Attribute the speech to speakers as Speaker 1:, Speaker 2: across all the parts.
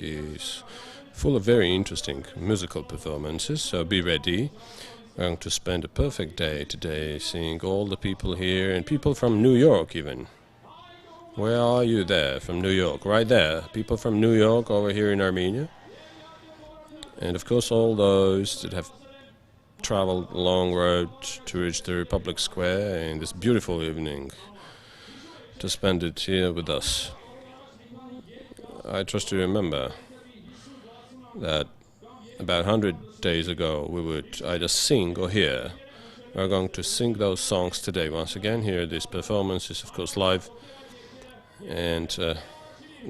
Speaker 1: Is full of very interesting musical performances, so be ready. We're going to spend a perfect day today seeing all the people here and people from New York even. Where are you there from New York? Right there. People from New York over here in Armenia. And of course all those that have traveled a long road to reach the Republic Square in this beautiful evening to spend it here with us. I trust you remember that about 100 days ago we would either sing or hear. We're going to sing those songs today once again. Here this performance is of course live, and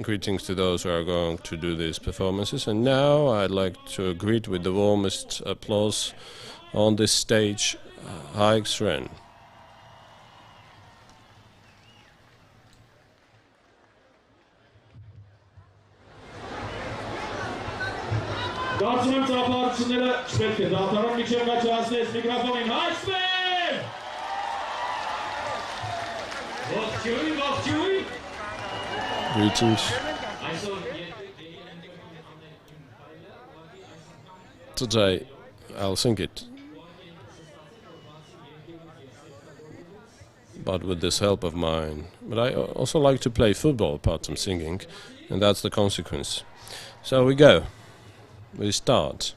Speaker 1: greetings to those who are going to do these performances. And now I'd like to greet with the warmest applause on this stage Yerevan.
Speaker 2: Դարձում եմ ծափարությունները չպետք է դատարան միջև նա չհասնես միգրաֆոնին հայցվեր! Ողջույն!
Speaker 1: Greetings. Today I'll sing it, but with this help of mine. But I also like to play football apart from singing, and that's the consequence. So we go. We start.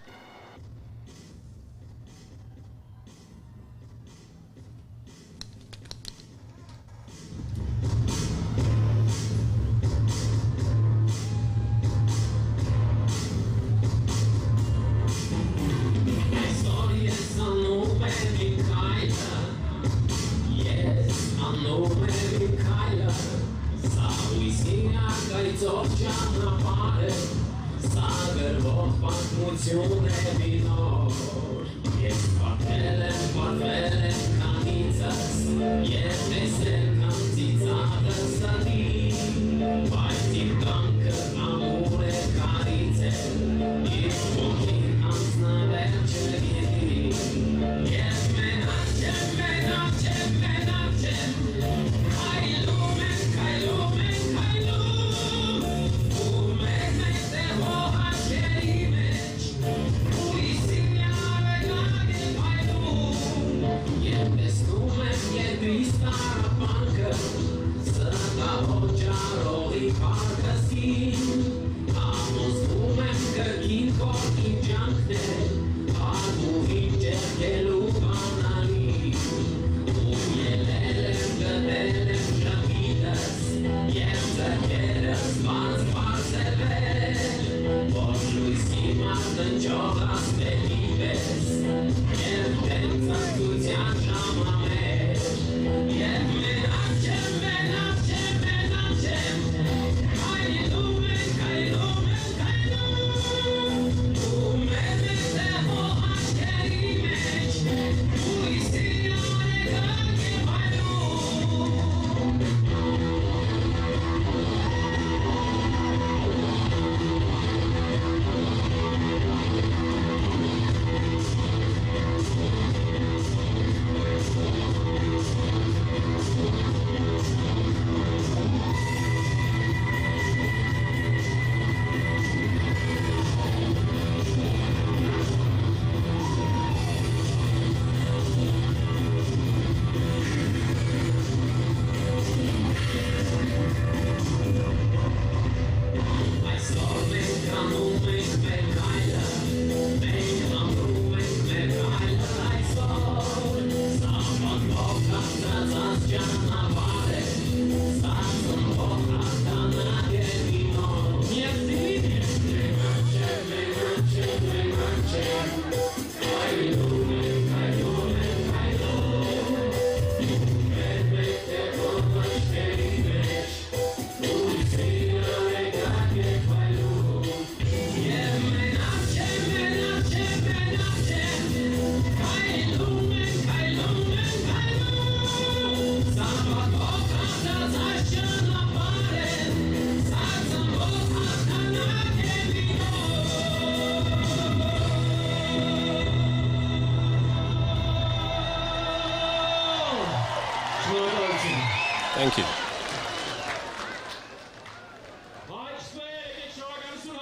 Speaker 1: Thank you.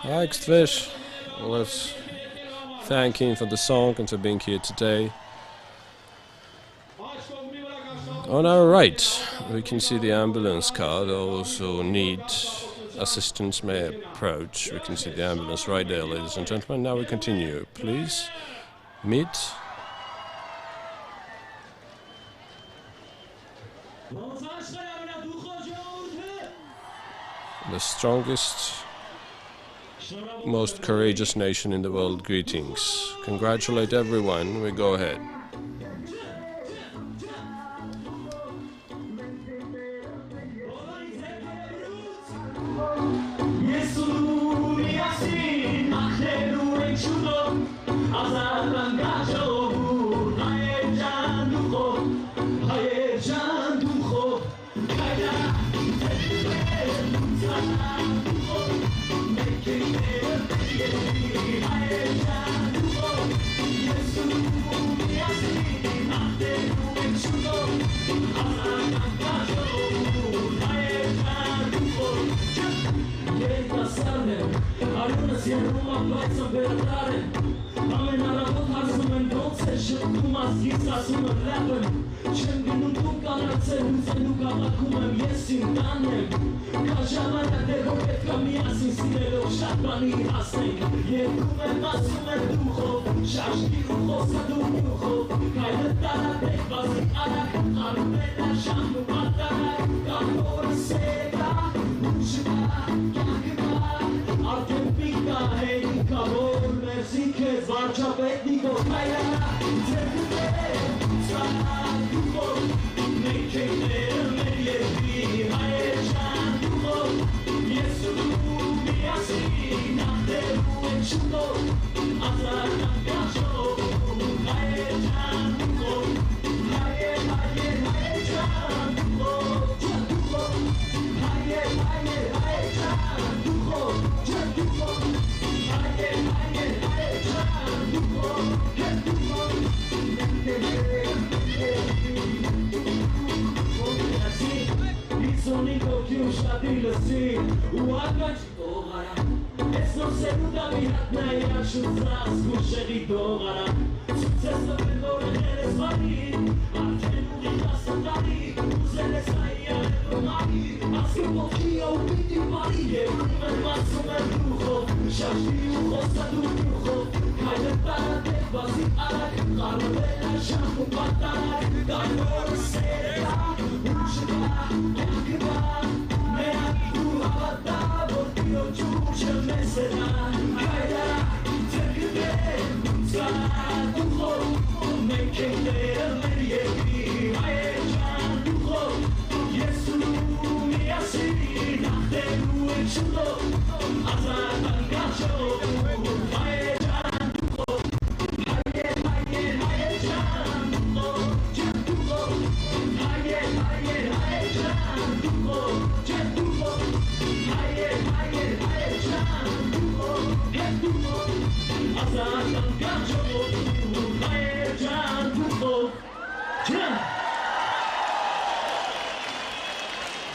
Speaker 1: Hi, Stwir. Let's thank him for the song and for being here today. On our right, we can see the ambulance car. Those who need assistance may approach. We can see the ambulance right there, ladies and gentlemen. Now we continue. Please meet the strongest, most courageous nation in the world. Greetings. Congratulate everyone. We go ahead.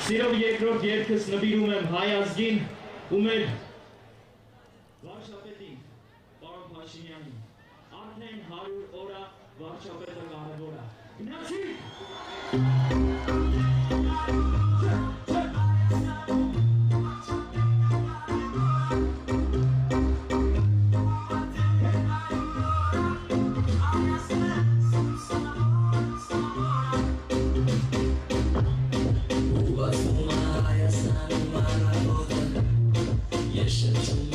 Speaker 2: Սիրով երկրորդ երգս նվիրում եմ հայ ազգին ու մեր վարչապետին, պարոն Փաշինյանին, արդեն 100 օր վարչապետը կարևոր է։ Գնացի։
Speaker 3: Yes,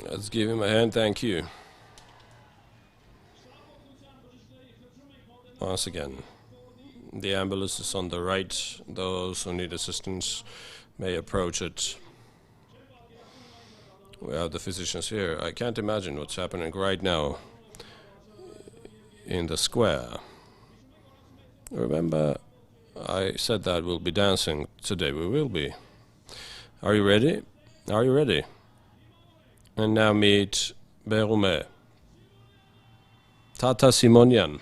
Speaker 1: Let's give him a hand, thank you. Once again, the ambulance is on the right. Those who need assistance may approach it. We have the physicians here. I can't imagine what's happening right now in the square. Remember, I said that we'll be dancing today. We will be. Are you ready? Are you ready? And now meet Berume. Tata Simonyan.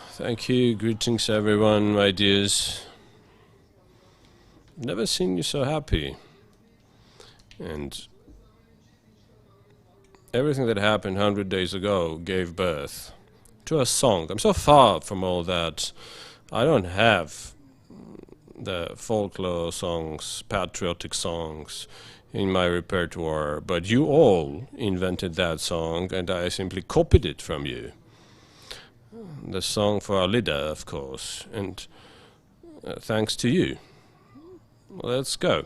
Speaker 1: Thank you. Greetings, everyone, my dears. Never seen you so happy. And everything that happened 100 days ago gave birth to a song. I'm so far from all that. I don't have the folklore songs, patriotic songs in my repertoire, but you all invented that song and I simply copied it from you. The song for our leader, of course, and thanks to you. Let's go.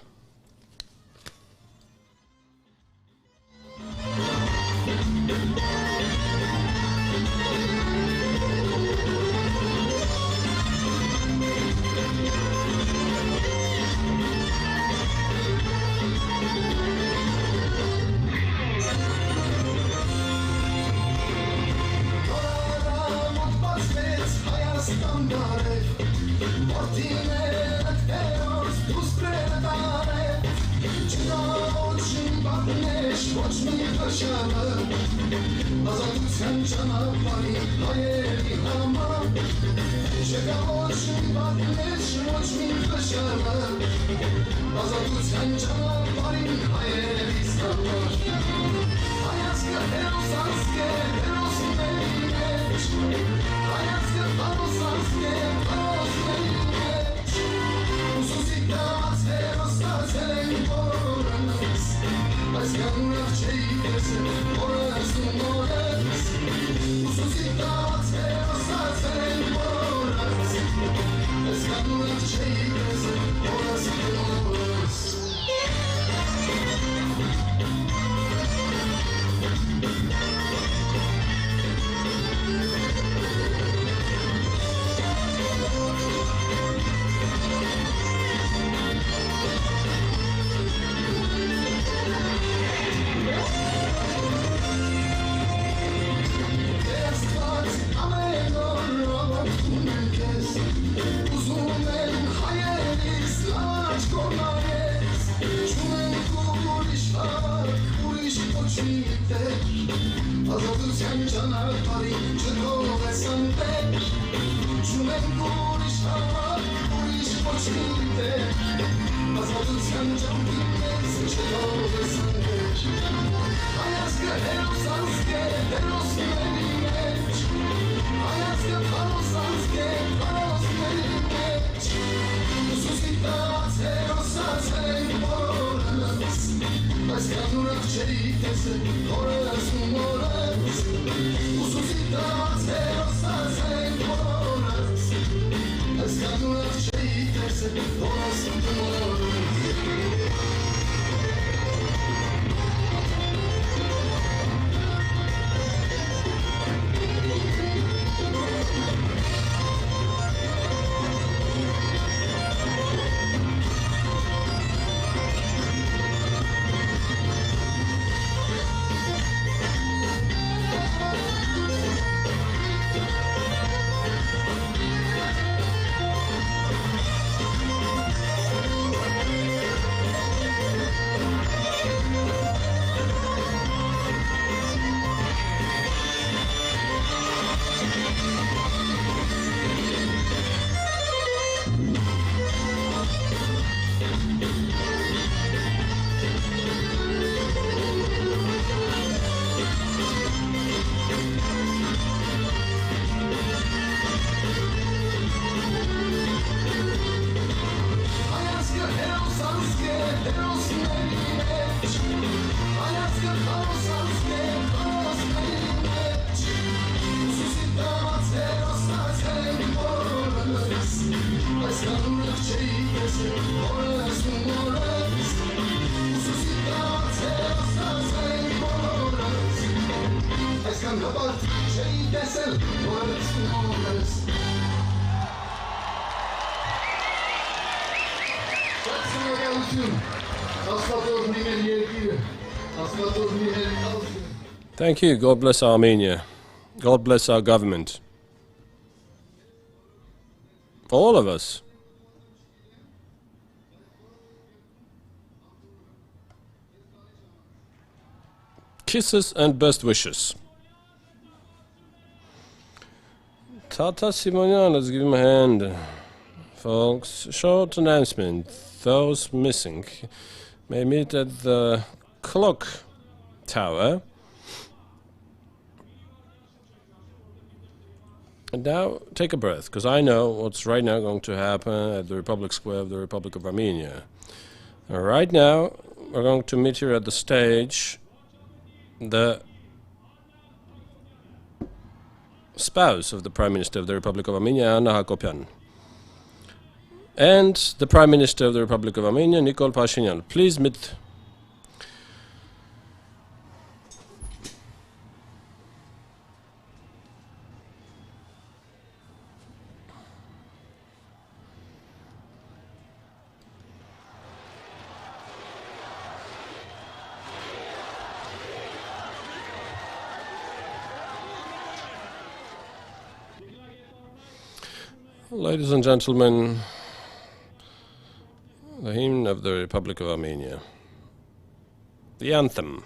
Speaker 1: Thank you. God bless Armenia. God bless our government. All of us. Kisses and best wishes. Tata Simonian, let's give him a hand. Folks, short announcement. Those missing may meet at the clock tower. And now take a breath, because I know what's right now going to happen at the Republic Square of the Republic of Armenia. Right now, we're going to meet here at the stage the spouse of the Prime Minister of the Republic of Armenia, Anna Hakopian, and the Prime Minister of the Republic of Armenia, Nikol Pashinyan. Please meet. Ladies and gentlemen, the hymn of the Republic of Armenia, the anthem.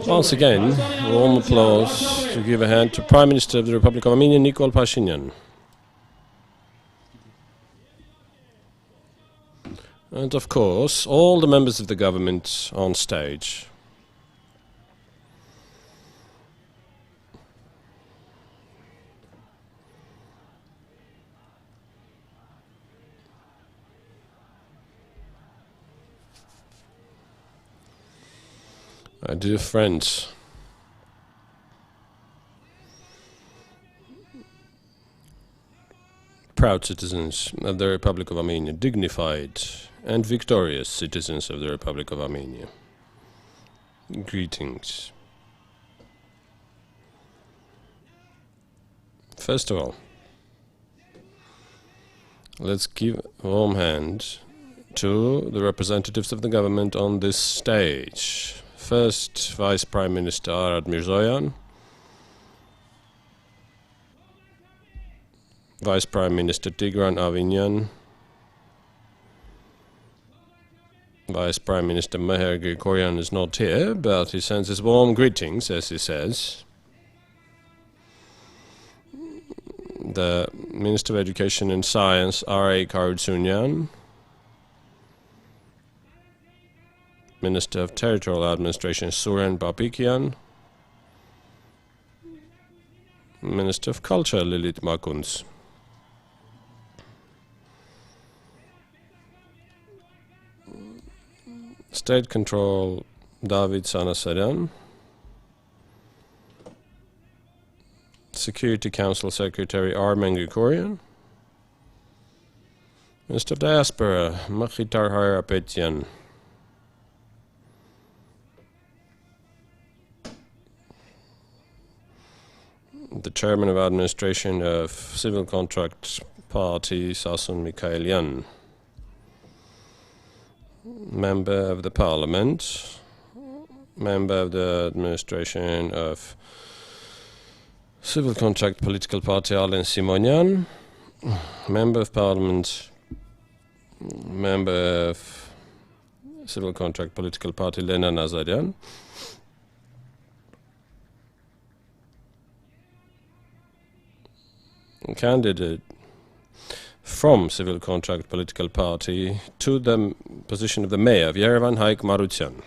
Speaker 2: Once again, warm applause to give a hand to Prime Minister of the Republic of Armenia, Nikol Pashinyan. And of course, all the members of the government on stage. Dear friends, proud citizens of the Republic of Armenia, dignified and victorious citizens of the Republic of Armenia, greetings. First of all, let's give a warm hand
Speaker 1: to the representatives of the government on this stage. First, Vice Prime Minister Arad Mirzoyan, Vice Prime Minister Tigran Avinyan, Vice Prime Minister Meher Grigoryan is not here, but he sends his warm greetings, as he says. The Minister of Education and Science, R.A. Karutsunyan, Minister of Territorial Administration, Suren Babikian, Minister of Culture, Lilith Makunz. State Control, David Sanasaryan, Security Council Secretary Armen Grigoryan, Minister of Diaspora, Makhitar Harapetian, the Chairman of Administration of Civil Contract Party, Sasun Mikhailian, Member of the Parliament, Member of the Administration of Civil Contract Political Party, Alen Simonian, Member of Parliament, Member of Civil Contract Political Party, Lena Nazarian, candidate from Civil Contract Political Party to the position of the mayor of Yerevan, Haik Marutyan.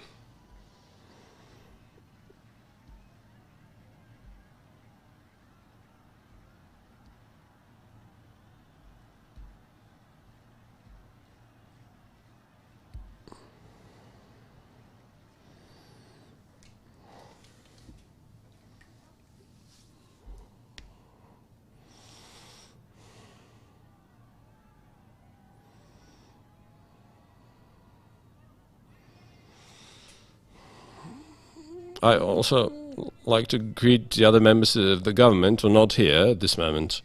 Speaker 1: I also like to greet the other members of the government who are not here at this moment.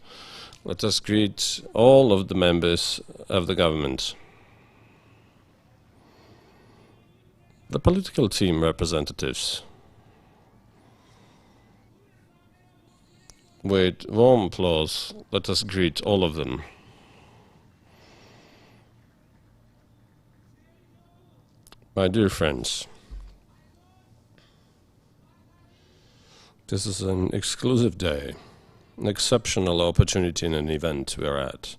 Speaker 1: Let us greet all of the members of the government. The political team representatives. With warm applause, let us greet all of them. My dear friends, this is an exclusive day, an exceptional opportunity in an event we are at.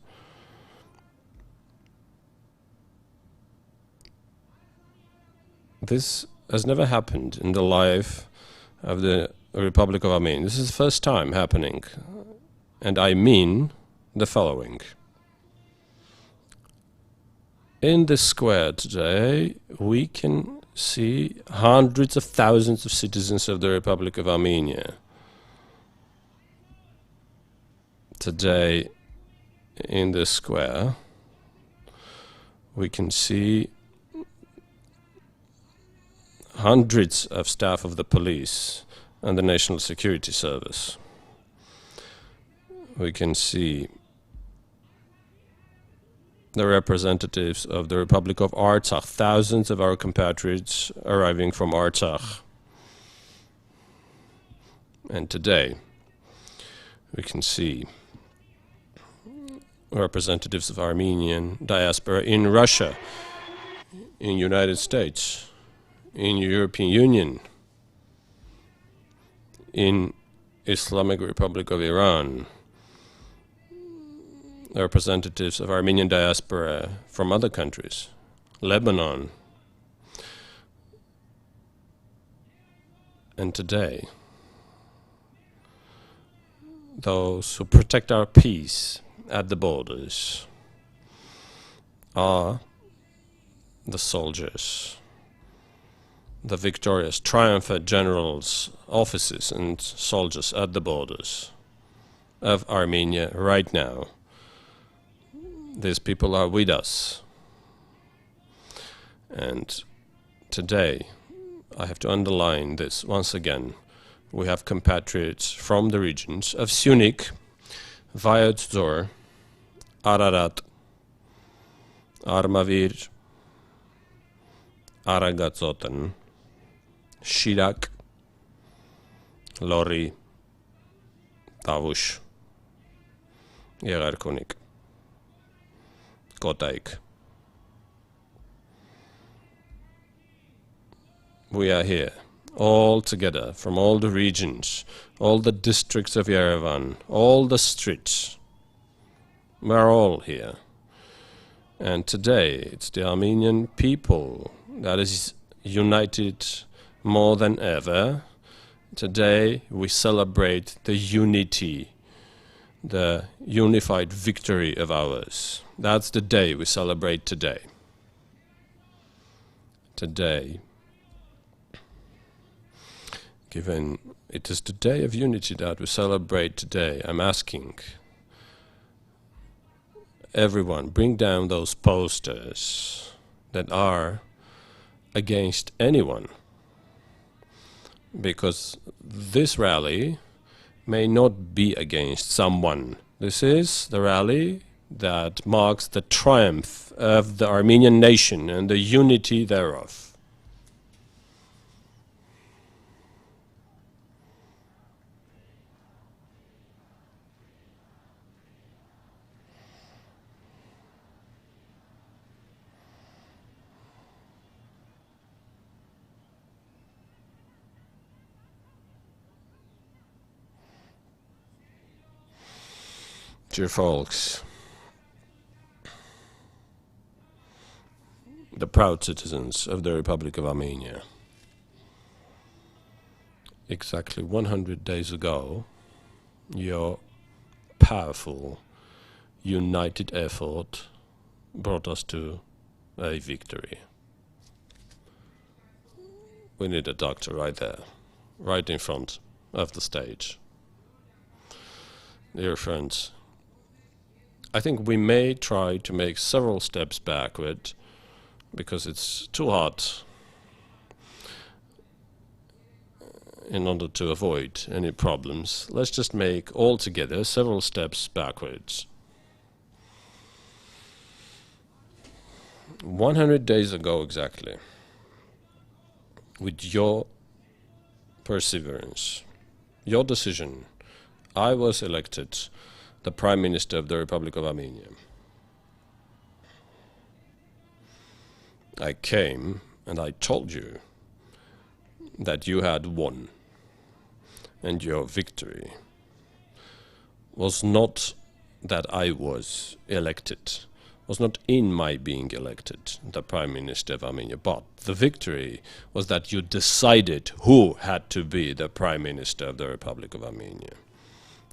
Speaker 1: This has never happened in the life of the Republic of Armenia. This is the first time happening, and I mean the following. In this square today, we can see hundreds of thousands of citizens of the Republic of Armenia. Today, in this square, we can see hundreds of staff of the police and the National Security Service. We can see the representatives of the Republic of Artsakh, thousands of our compatriots arriving from Artsakh. And today, we can see representatives of Armenian diaspora in Russia, in United States, in European Union, in Islamic Republic of Iran, representatives of Armenian diaspora from other countries, Lebanon. And today, those who protect our peace at the borders are the soldiers, the victorious, triumphant generals, officers and soldiers at the borders of Armenia right now. These people are with us. And today, I have to underline this once again. We have compatriots from the regions of Syunik, Vayotzor, Ararat, Armavir, Aragazotan, Shirak, Lori, Tavush, Yerarkonik, Kotaik. We are here, all together, from all the regions, all the districts of Yerevan, all the streets. We're all here. And today, it's the Armenian people that is united more than ever. Today, we celebrate the unity, the unified victory of ours. That's the day we celebrate today. Today, given it is the day of unity that we celebrate today, I'm asking everyone, bring down those posters that are against anyone, because this rally may not be against someone. This is the rally that marks the triumph of the Armenian nation and the unity thereof. Dear folks, the proud citizens of the Republic of Armenia, exactly 100 days ago, your powerful, united effort brought us to a victory. We need a doctor right there, right in front of the stage. Dear friends, I think we may try to make several steps backward because it's too hard in order to avoid any problems. Let's just make altogether several steps backwards. 100 days ago exactly, with your perseverance, your decision, I was elected the Prime Minister of the Republic of Armenia. I came and I told you that you had won, and your victory was not that I was elected, was not in my being elected the Prime Minister of Armenia, but the victory was that you decided who had to be the Prime Minister of the Republic of Armenia.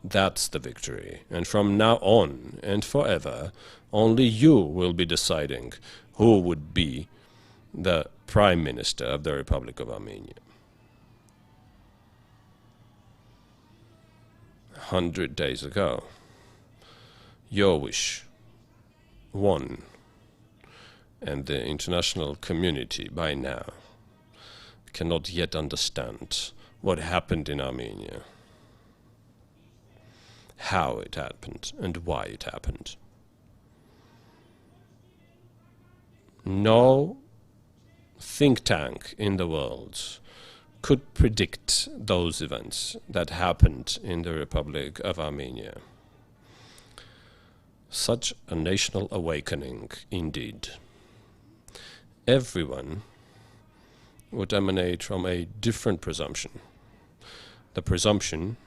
Speaker 1: That's the victory. And from now on and forever, only you will be deciding who would be the Prime Minister of the Republic of Armenia. 100 days ago, your wish won, and the international community by now cannot yet understand what happened in Armenia, how it happened, and why it happened. No think tank in the world could predict those events that happened in the Republic of Armenia. Such a national awakening indeed. Everyone would emanate from a different presumption. The presumption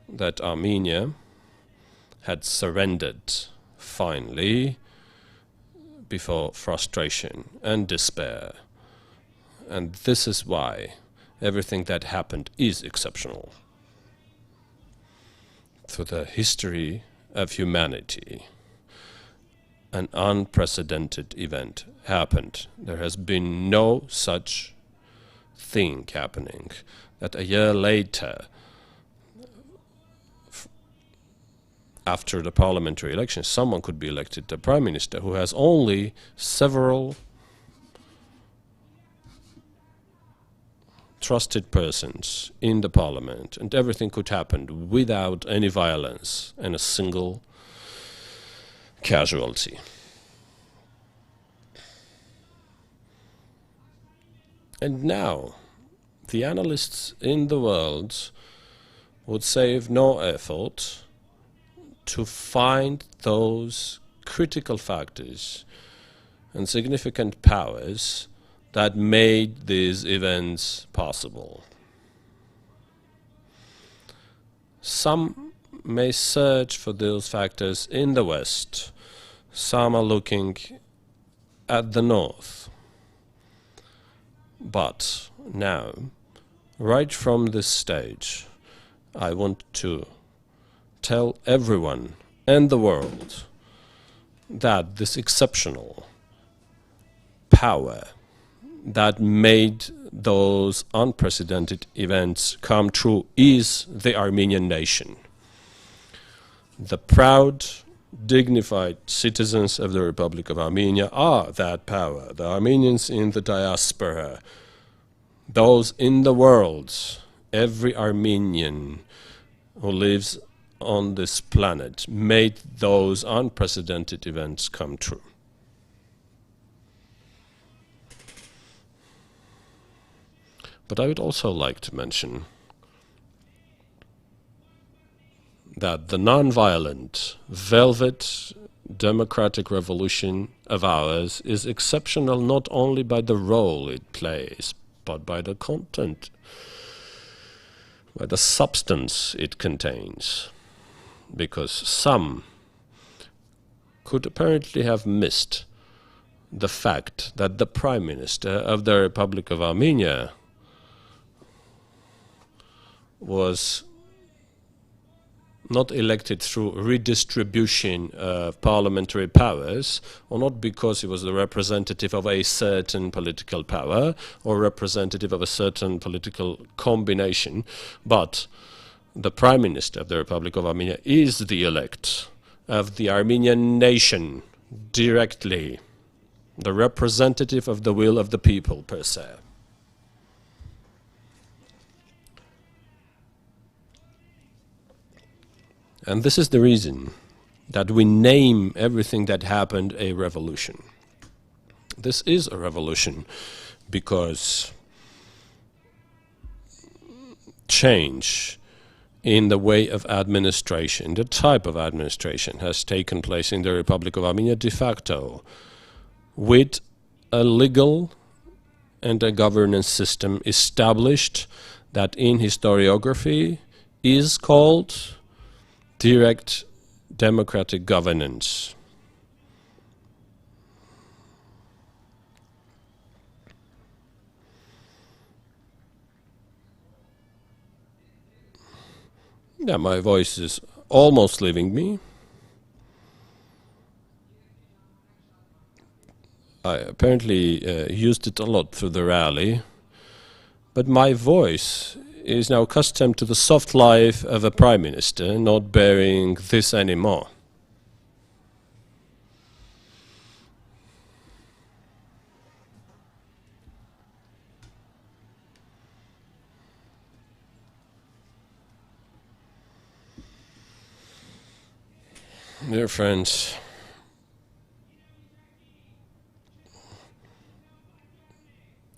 Speaker 1: that Armenia had surrendered finally before frustration and despair. And this is why everything that happened is exceptional. Through the history of humanity, an unprecedented event happened. There has been no such thing happening that a year later, after the parliamentary election, someone could be elected the Prime Minister who has only several trusted persons in the parliament, and everything could happen without any violence and a single casualty. And now, the analysts in the world would save no effort to find those critical factors and significant powers that made these events possible. Some may search for those factors in the West. Some are looking at the North. But now, right from this stage, I want to tell everyone and the world that this exceptional power that made those unprecedented events come true is the Armenian nation. The proud, dignified citizens of the Republic of Armenia are that power. The Armenians in the diaspora, those in the world, every Armenian who lives on this planet made those unprecedented events come true. But I would also like to mention that the nonviolent, velvet, democratic revolution of ours is exceptional not only by the role it plays, but by the content, by the substance it contains. Because some could apparently have missed the fact that the Prime Minister of the Republic of Armenia was not elected through redistribution of parliamentary powers, or not because he was the representative of a certain political power or representative of a certain political combination, but the Prime Minister of the Republic of Armenia is the elect of the Armenian nation directly, the representative of the will of the people per se. And this is the reason that we name everything that happened a revolution. This is a revolution because change in the way of administration, the type of administration, has taken place in the Republic of Armenia de facto, with a legal and a governance system established that in historiography is called direct democratic governance. Yeah, my voice is almost leaving me. I apparently used it a lot through the rally, but my voice is now accustomed to the soft life of a prime minister, not bearing this anymore. Dear friends,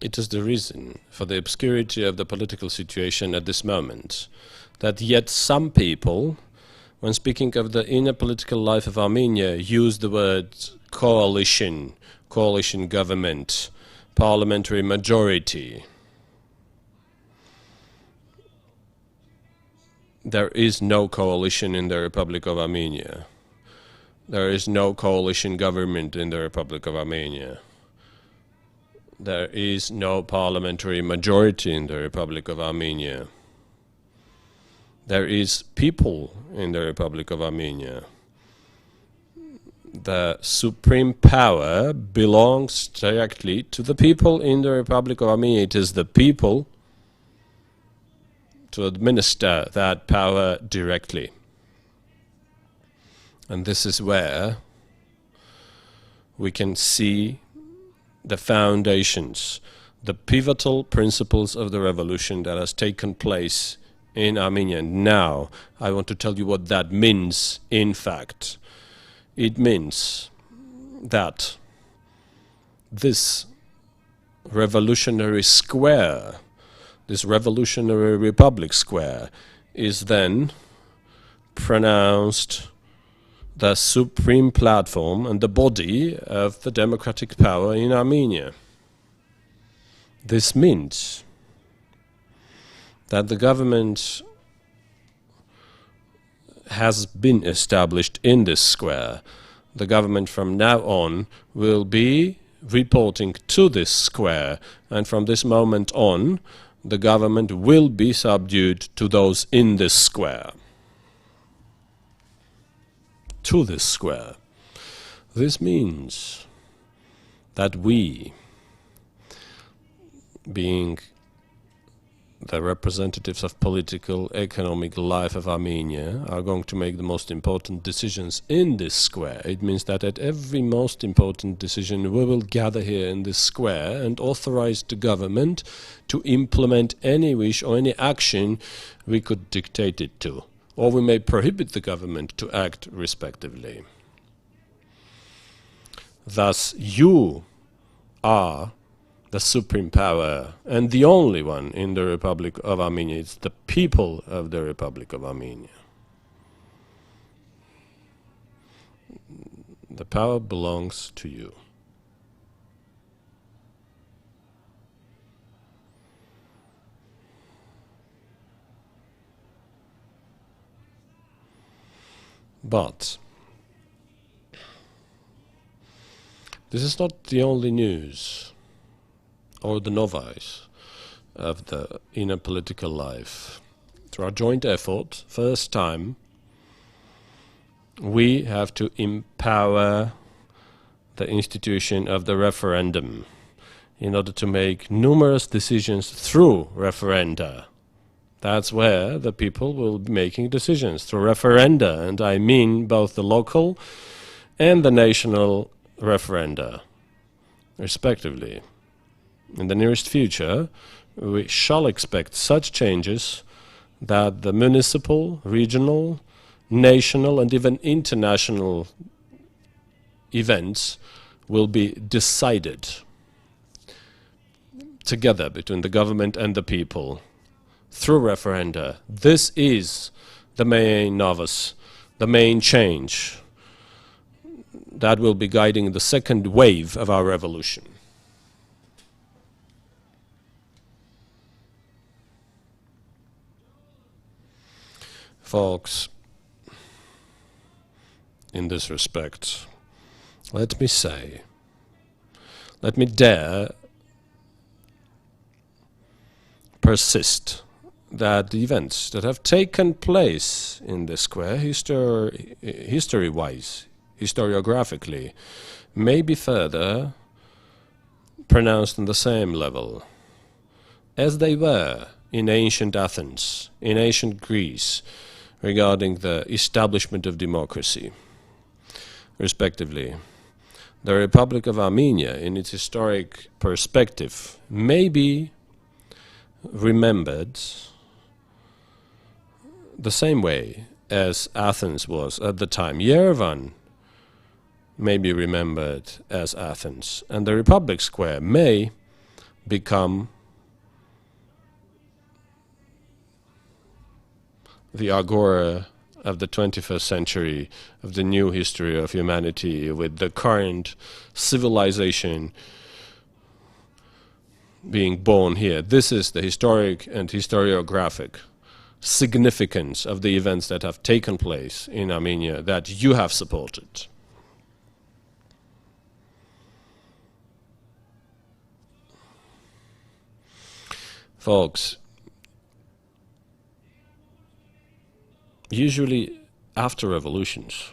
Speaker 1: it is the reason for the obscurity of the political situation at this moment that yet some people, when speaking of the inner political life of Armenia, use the word coalition, coalition government, parliamentary majority. There is no coalition in the Republic of Armenia. There is no coalition government in the Republic of Armenia. There is no parliamentary majority in the Republic of Armenia. There is people in the Republic of Armenia. The supreme power belongs directly to the people in the Republic of Armenia. It is the people to administer that power directly. And this is where we can see the foundations, the pivotal principles of the revolution that has taken place in Armenia. Now, I want to tell you what that means in fact. It means that this revolutionary square, this revolutionary republic square, is then pronounced the supreme platform and the body of the democratic power in Armenia. This means that the government has been established in this square. The government from now on will be reporting to this square, and from this moment on, the government will be subdued to those in this square. To this square. This means that we, being the representatives of political, economic life of Armenia, are going to make the most important decisions in this square. It means that at every most important decision we will gather here in this square and authorize the government to implement any wish or any action we could dictate it to, or we may prohibit the government to act respectively. Thus, you are the supreme power and the only one in the Republic of Armenia. It's the people of the Republic of Armenia. The power belongs to you. But this is not the only news or the novice of the inner political life. Through our joint effort, first time, we have to empower the institution of the referendum in order to make numerous decisions through referenda. That's where the people will be making decisions, through referenda, and I mean both the local and the national referenda, respectively. In the nearest future, we shall expect such changes that the municipal, regional, national, and even international events will be decided together between the government and the people through referenda. This is the main novus, the main change that will be guiding the second wave of our revolution. Folks, in this respect, let me say, let me dare persist that the events that have taken place in the square, history-wise, historiographically, may be further pronounced on the same level as they were in ancient Athens, in ancient Greece, regarding the establishment of democracy, respectively. The Republic of Armenia, in its historic perspective, may be remembered the same way as Athens was at the time. Yerevan may be remembered as Athens, and the Republic Square may become the agora of the 21st century, of the new history of humanity, with the current civilization being born here. This is the historic and historiographic significance of the events that have taken place in Armenia that you have supported. Folks, usually after revolutions,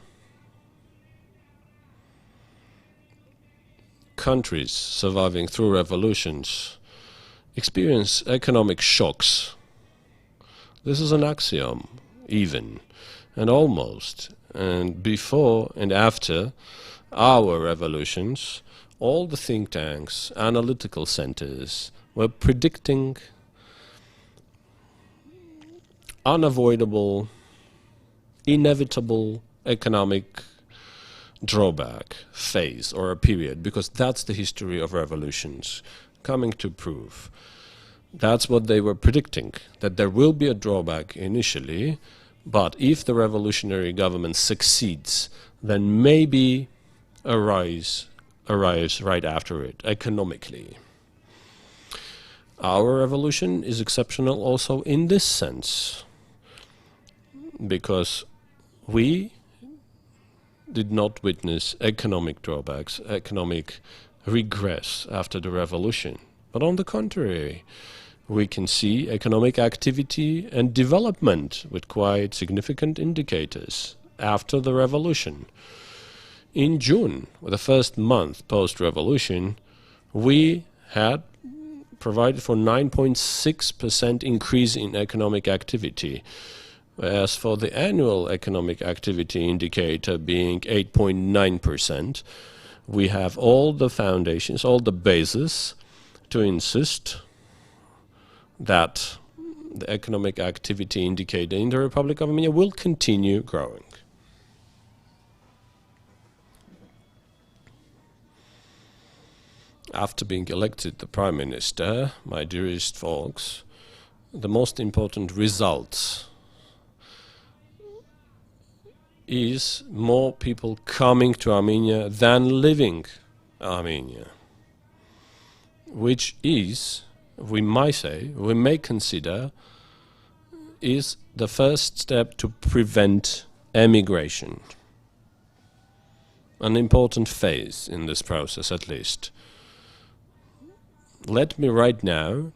Speaker 1: countries surviving through revolutions experience economic shocks. This is an axiom, even, and almost. And before and after our revolutions, all the think tanks, analytical centers were predicting unavoidable, inevitable economic drawback phase or a period, because that's the history of revolutions. coming to prove. That's what they were predicting, that there will be a drawback initially, but if the revolutionary government succeeds, then maybe a rise arrives right after it, economically. Our revolution is exceptional also in this sense, because we did not witness economic drawbacks, economic regress after the revolution. But on the contrary, we can see economic activity and development with quite significant indicators after the revolution. In June, the first month post-revolution, we had provided for 9.6% increase in economic activity, whereas for the annual economic activity indicator being 8.9%, we have all the foundations, all the bases to insist that the economic activity indicator in the Republic of Armenia will continue growing. After being elected the Prime Minister, my dearest folks, the most important result is more people coming to Armenia than leaving Armenia, which is, we may consider, is the first step to prevent emigration. An important phase in this process, at least. Let me right now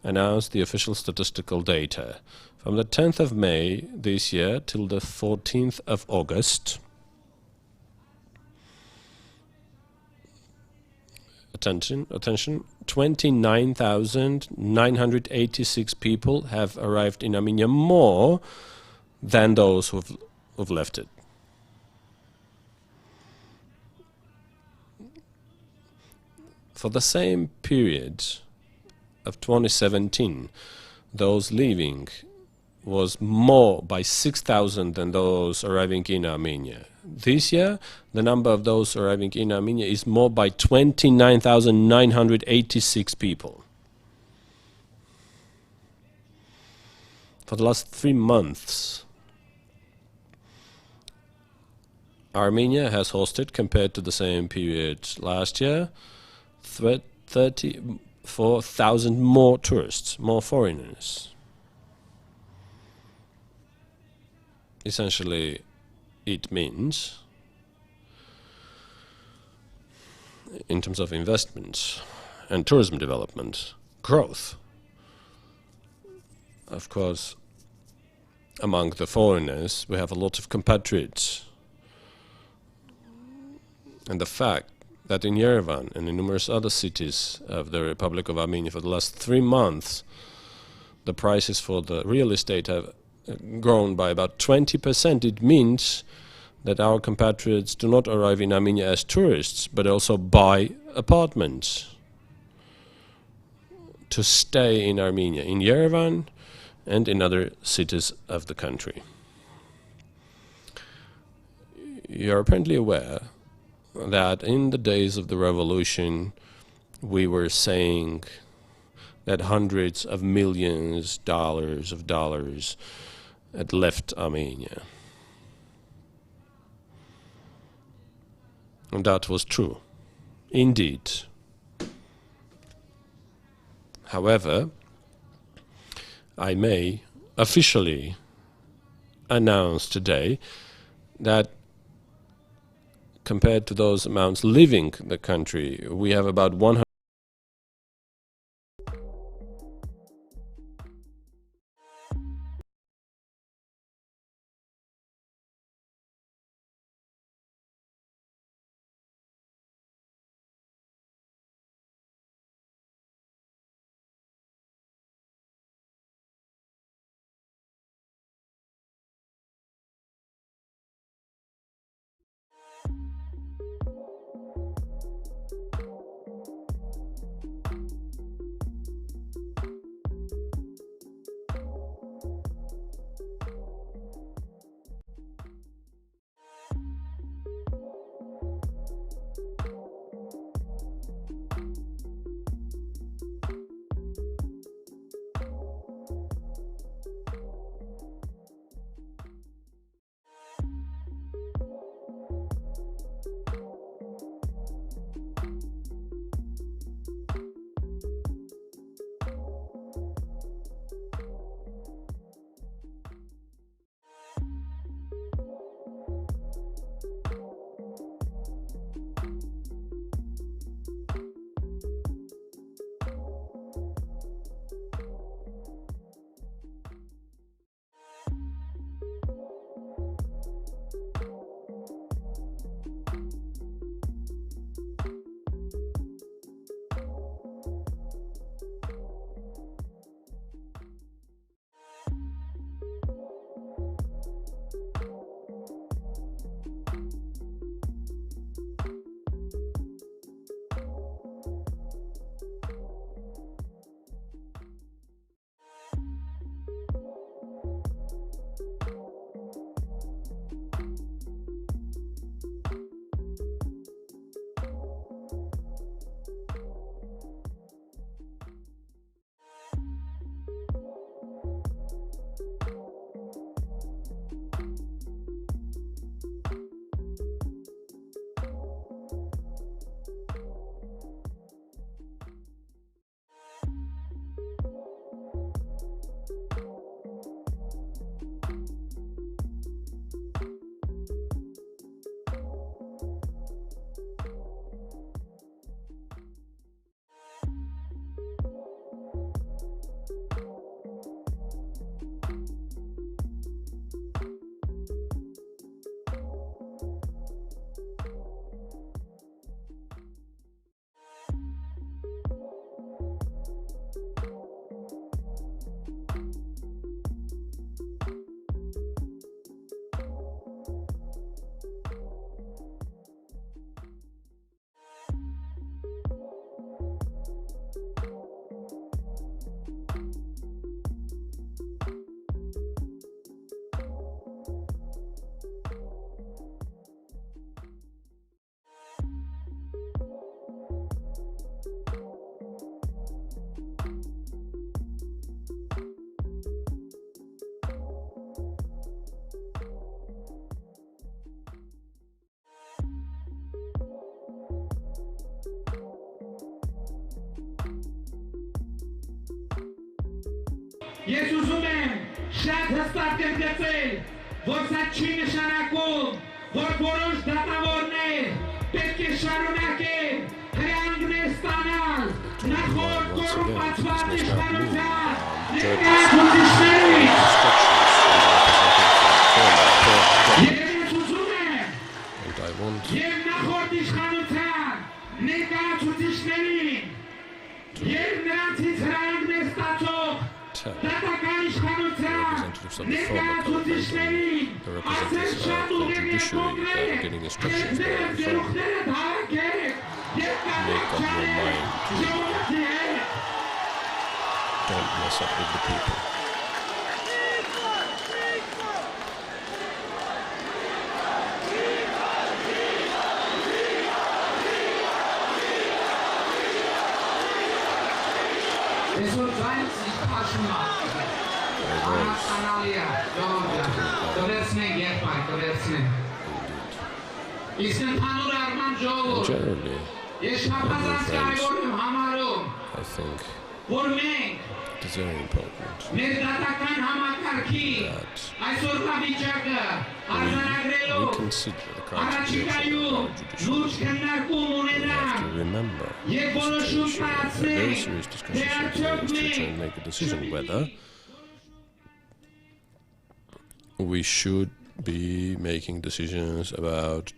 Speaker 1: announce the official statistical data. From the 10th of May this year till the 14th of August, attention, 29,986 people have arrived in Armenia, more than those who've left it. For the same period of 2017, those leaving was more by 6,000 than those arriving in Armenia. This year, the number of those arriving in Armenia is more by 29,986 people. For the last 3 months, Armenia has hosted, compared to the same period last year, 34,000 more tourists, more foreigners. Essentially, it means, in terms of investments and tourism development, growth. Of course, among the foreigners, we have a lot of compatriots. And the fact that in Yerevan and in numerous other cities of the Republic of Armenia for the last 3 months, the prices for the real estate have grown by about 20%. It means that our compatriots do not arrive in Armenia as tourists, but also buy apartments to stay in Armenia, in Yerevan and in other cities of the country. You're apparently aware that in the days of the revolution, we were saying that hundreds of millions of dollars had left Armenia. And that was true, indeed. However, I may officially announce today that compared to those amounts leaving the country, we have about 100.
Speaker 2: Ես ուզում եմ շատ հստակ կրկնել, որ սա չի նշանակում, որ որոշ դատավորներ պետք է շարունակեն հրանգներ ստանալ նախորդ կոռումպացված իշխանության ներկայացուցիչներից։ Ես ուզում եմ և նախորդ իշխանության ներկայացուցիչներին և նրանցից հրանգներ ստացող դատական իշխանության ներկայացուցիչներին ասել շատ ուղիղ և կոնկրետ, երբեք գերուխները դարակեք և կամակ չանեք ժողովրդի հետ։
Speaker 1: Don't mess up with the people.
Speaker 2: Այսօր ձայնս իշխաշում է, անհասկանալի է, ժողովուրդ, կվերցնենք երբայր, կվերցնենք։ Իսկ ընդհանուր առման ժողովուրդ, ես շաբազանց կարևոր եմ համարում, որ մենք մեր դատական համակարգի այսօրվա վիճակը արձանագրելով առաջիկայում լուրջ քննարկում ունենանք և որոշում կայացնենք, թե արդյոք մենք
Speaker 1: we should be making decisions about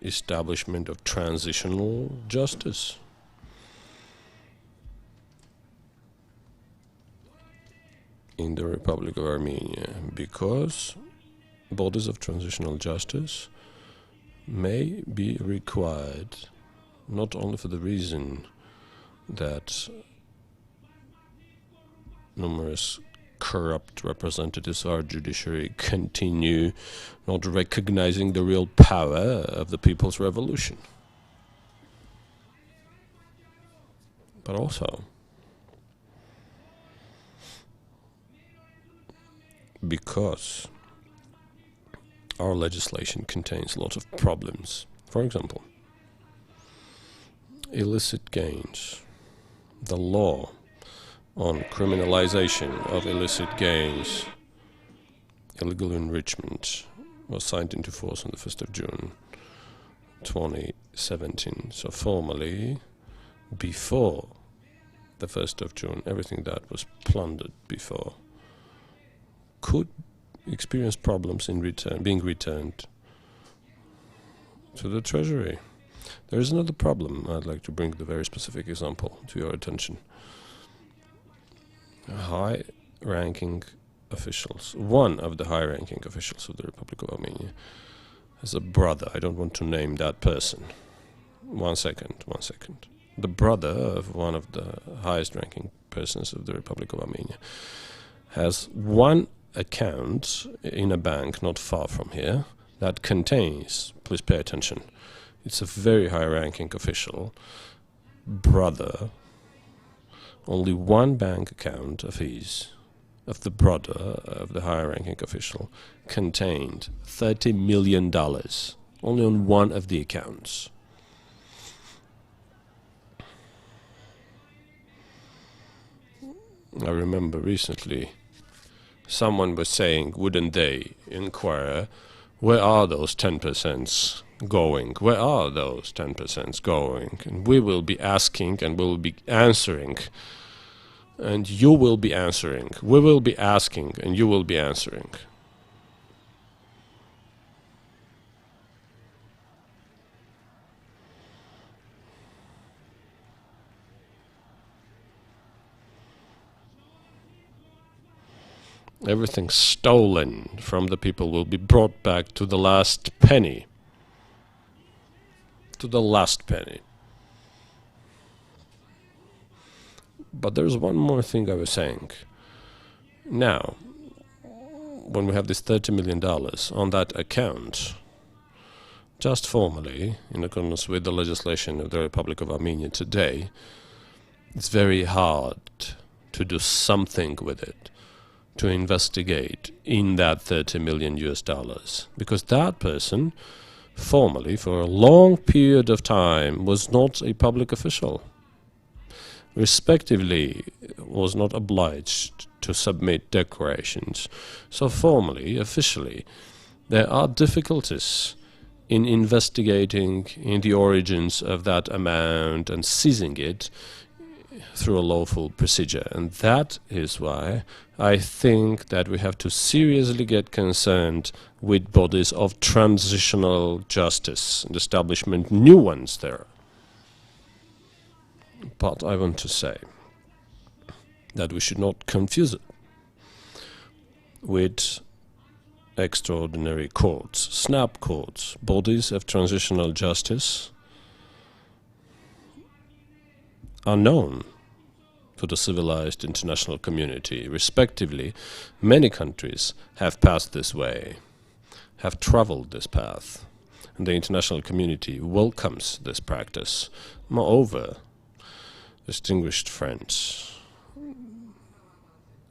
Speaker 1: establishment of transitional justice. In the Republic of Armenia, because bodies of transitional justice may be required not only for the reason that numerous corrupt representatives of our judiciary continue not recognizing the real power of the people's revolution, but also because our legislation contains a lot of problems. For example, illicit gains. The law on criminalization of illicit gains, illegal enrichment, was signed into force on the 1st of June 2017. So formally, before the 1st of June, everything that was plundered before could experience problems in being returned to the Treasury. There is another problem. I'd like to bring the very specific example to your attention. High-ranking officials, one of the high-ranking officials of the Republic of Armenia, has a brother. I don't want to name that person. One second. The brother of one of the highest-ranking persons of the Republic of Armenia has one account in a bank not far from here that contains, please pay attention, it's a very high-ranking official, brother, only one bank account of his, of the brother of the high-ranking official, contained $30 million, only on one of the accounts. I remember recently someone was saying, wouldn't they inquire, where are those 10% going? Where are those 10% going? And we will be asking and we will be answering. And you will be answering. We will be asking and you will be answering. Everything stolen from the people will be brought back to the last penny. To the last penny. But there's one more thing I was saying. Now, when we have this $30 million on that account, just formally, in accordance with the legislation of the Republic of Armenia today, it's very hard to do something with it, to investigate in that $30 million because that person formally for a long period of time was not a public official, respectively was not obliged to submit declarations. So formally, officially, there are difficulties in investigating in the origins of that amount and seizing it through a lawful procedure. And that is why I think that we have to seriously get concerned with bodies of transitional justice and establishment new ones there. But I want to say that we should not confuse it with extraordinary courts, snap courts, bodies of transitional justice are known to the civilized international community. Respectively, many countries have passed this way, have traveled this path, and the international community welcomes this practice. Moreover, distinguished friends,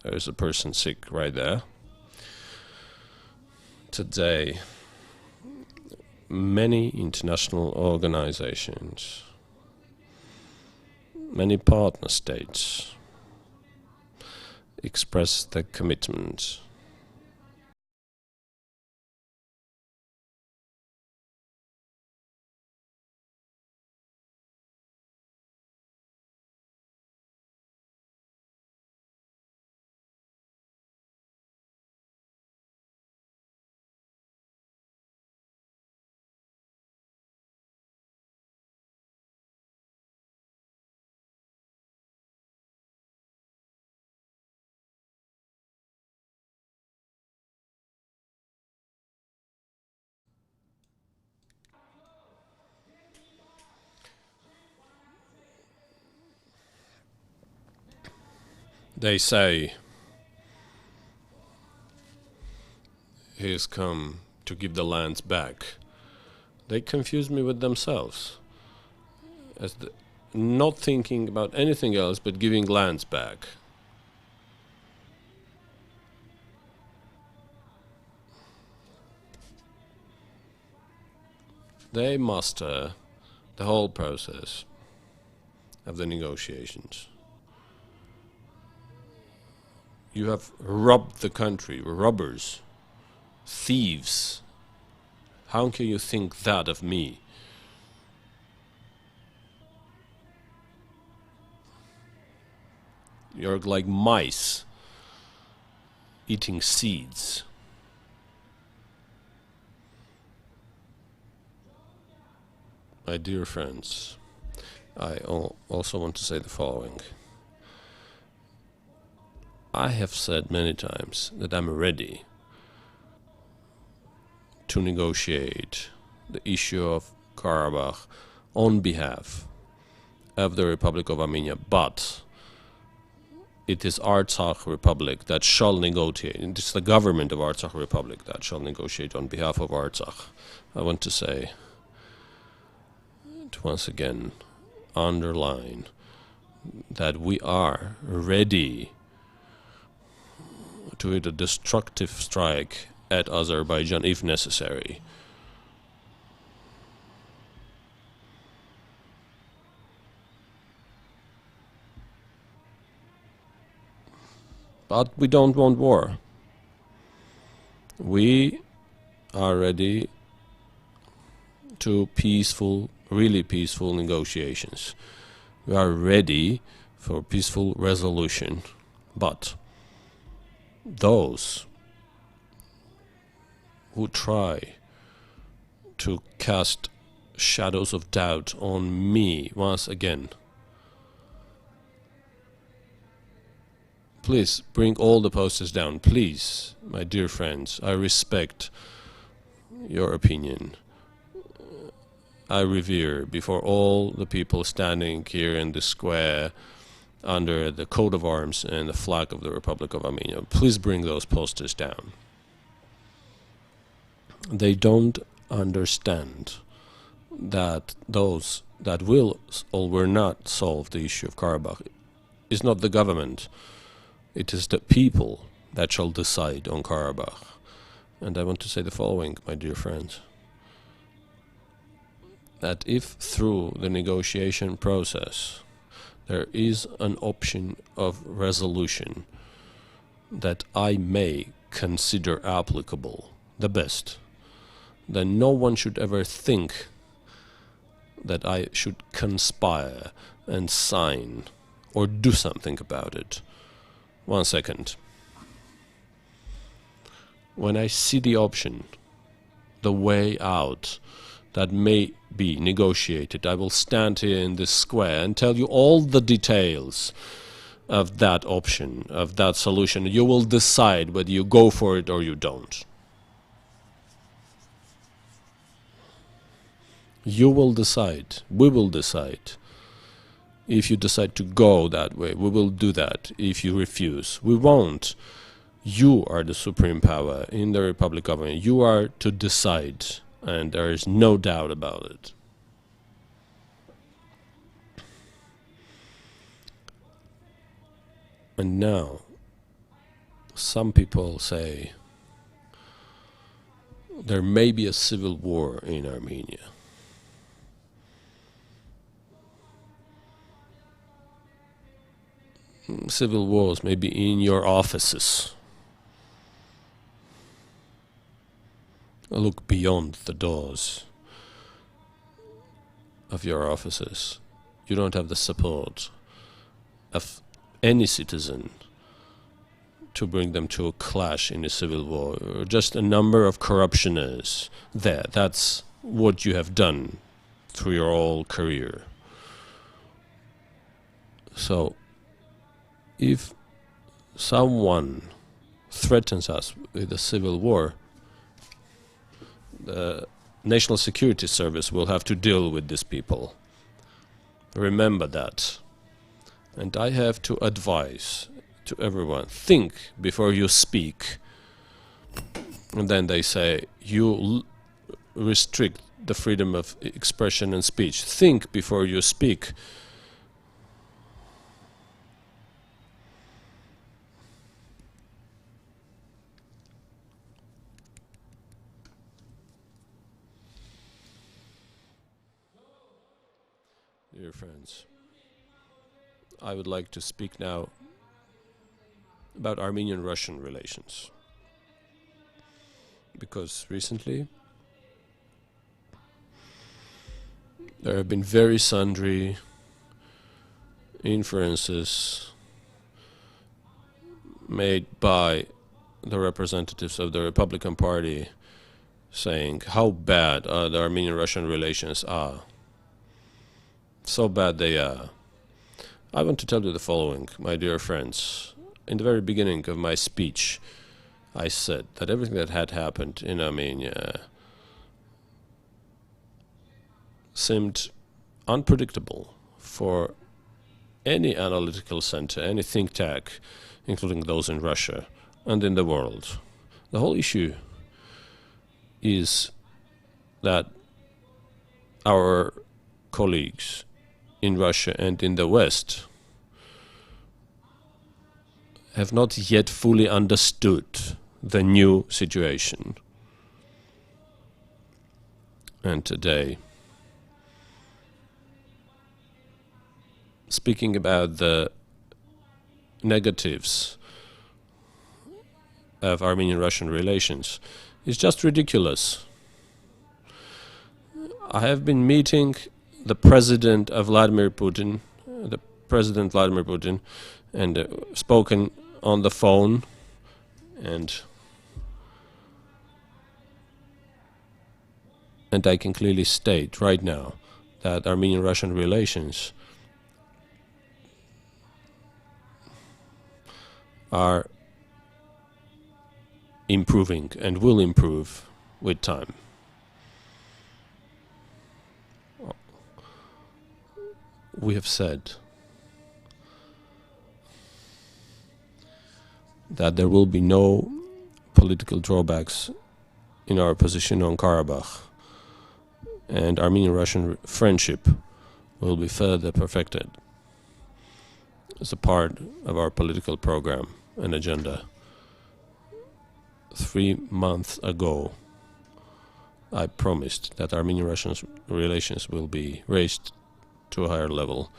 Speaker 1: there is a person sick right there. Today, many international organizations, many partner states express their commitment They say he has come to give the lands back. They confuse me with themselves, as not thinking about anything else but giving lands back. They master the whole process of the negotiations. You have robbed the country, robbers, thieves. How can you think that of me? You're like mice eating seeds. My dear friends, I also want to say the following. I have said many times that I'm ready to negotiate the issue of Karabakh on behalf of the Republic of Armenia, but it is Artsakh Republic that shall negotiate. It is the government of Artsakh Republic that shall negotiate on behalf of Artsakh. I want to say, to once again underline that we are ready to hit a destructive strike at Azerbaijan if necessary. But we don't want war. We are ready to really peaceful negotiations. We are ready for peaceful resolution. But those who try to cast shadows of doubt on me once again, please bring all the posters down. Please, my dear friends, I respect your opinion. I revere before all the people standing here in the square under the coat of arms and the flag of the Republic of Armenia. Please bring those posters down. They don't understand that those that will or will not solve the issue of Karabakh is not the government. It is the people that shall decide on Karabakh. And I want to say the following, my dear friends, that if through the negotiation process there is an option of resolution, that I may consider applicable, the best, then no one should ever think that I should conspire and sign or do something about it. 1 second. When I see the option, the way out that may be negotiated, I will stand here in this square and tell you all the details of that option, of that solution. You will decide whether you go for it or you don't. You will decide, we will decide. If you decide to go that way, we will do that. If you refuse, we won't. You are the supreme power in the Republic of Armenia. You are to decide, and there is no doubt about it. And now, some people say there may be a civil war in Armenia. Civil wars may be in your offices. Look beyond the doors of your offices. You don't have the support of any citizen to bring them to a clash in a civil war, or just a number of corruptioners there. That's what you have done through your whole career. So, if someone threatens us with a civil war, the National Security Service will have to deal with these people. Remember that. And I have to advise to everyone, think before you speak. And then they say, you restrict the freedom of expression and speech. Think before you speak. Dear friends, I would like to speak now about Armenian-Russian relations, because recently there have been very sundry inferences made by the representatives of the Republican Party saying how bad the Armenian-Russian relations are. So bad they are. I want to tell you the following, my dear friends. In the very beginning of my speech, I said that everything that had happened in Armenia seemed unpredictable for any analytical center, any think tank, including those in Russia and in the world. The whole issue is that our colleagues in Russia and in the West have not yet fully understood the new situation. And today, speaking about the negatives of Armenian-Russian relations is just ridiculous. I have been meeting the President Vladimir Putin, and spoken on the phone, and I can clearly state right now that Armenian-Russian relations are improving and will improve with time. We have said that there will be no political drawbacks in our position on Karabakh, and Armenian-Russian friendship will be further perfected as a part of our political program and agenda. 3 months ago, I promised that Armenian-Russian relations will be raised to a higher level,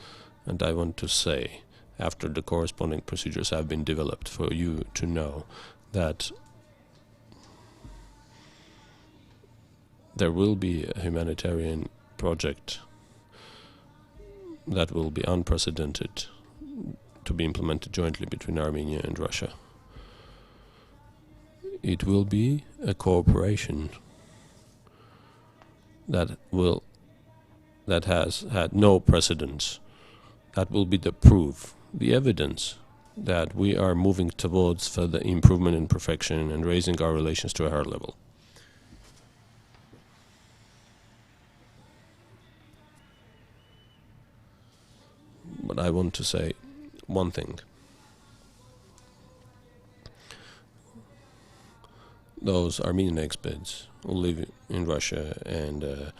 Speaker 1: and I want to say after the corresponding procedures have been developed, for you to know that there will be a humanitarian project that will be unprecedented to be implemented jointly between Armenia and Russia. It will be a cooperation that has had no precedence. That will be the proof, the evidence that we are moving towards further improvement and perfection and raising our relations to a higher level. But I want to say one thing. Those Armenian expats who live in Russia and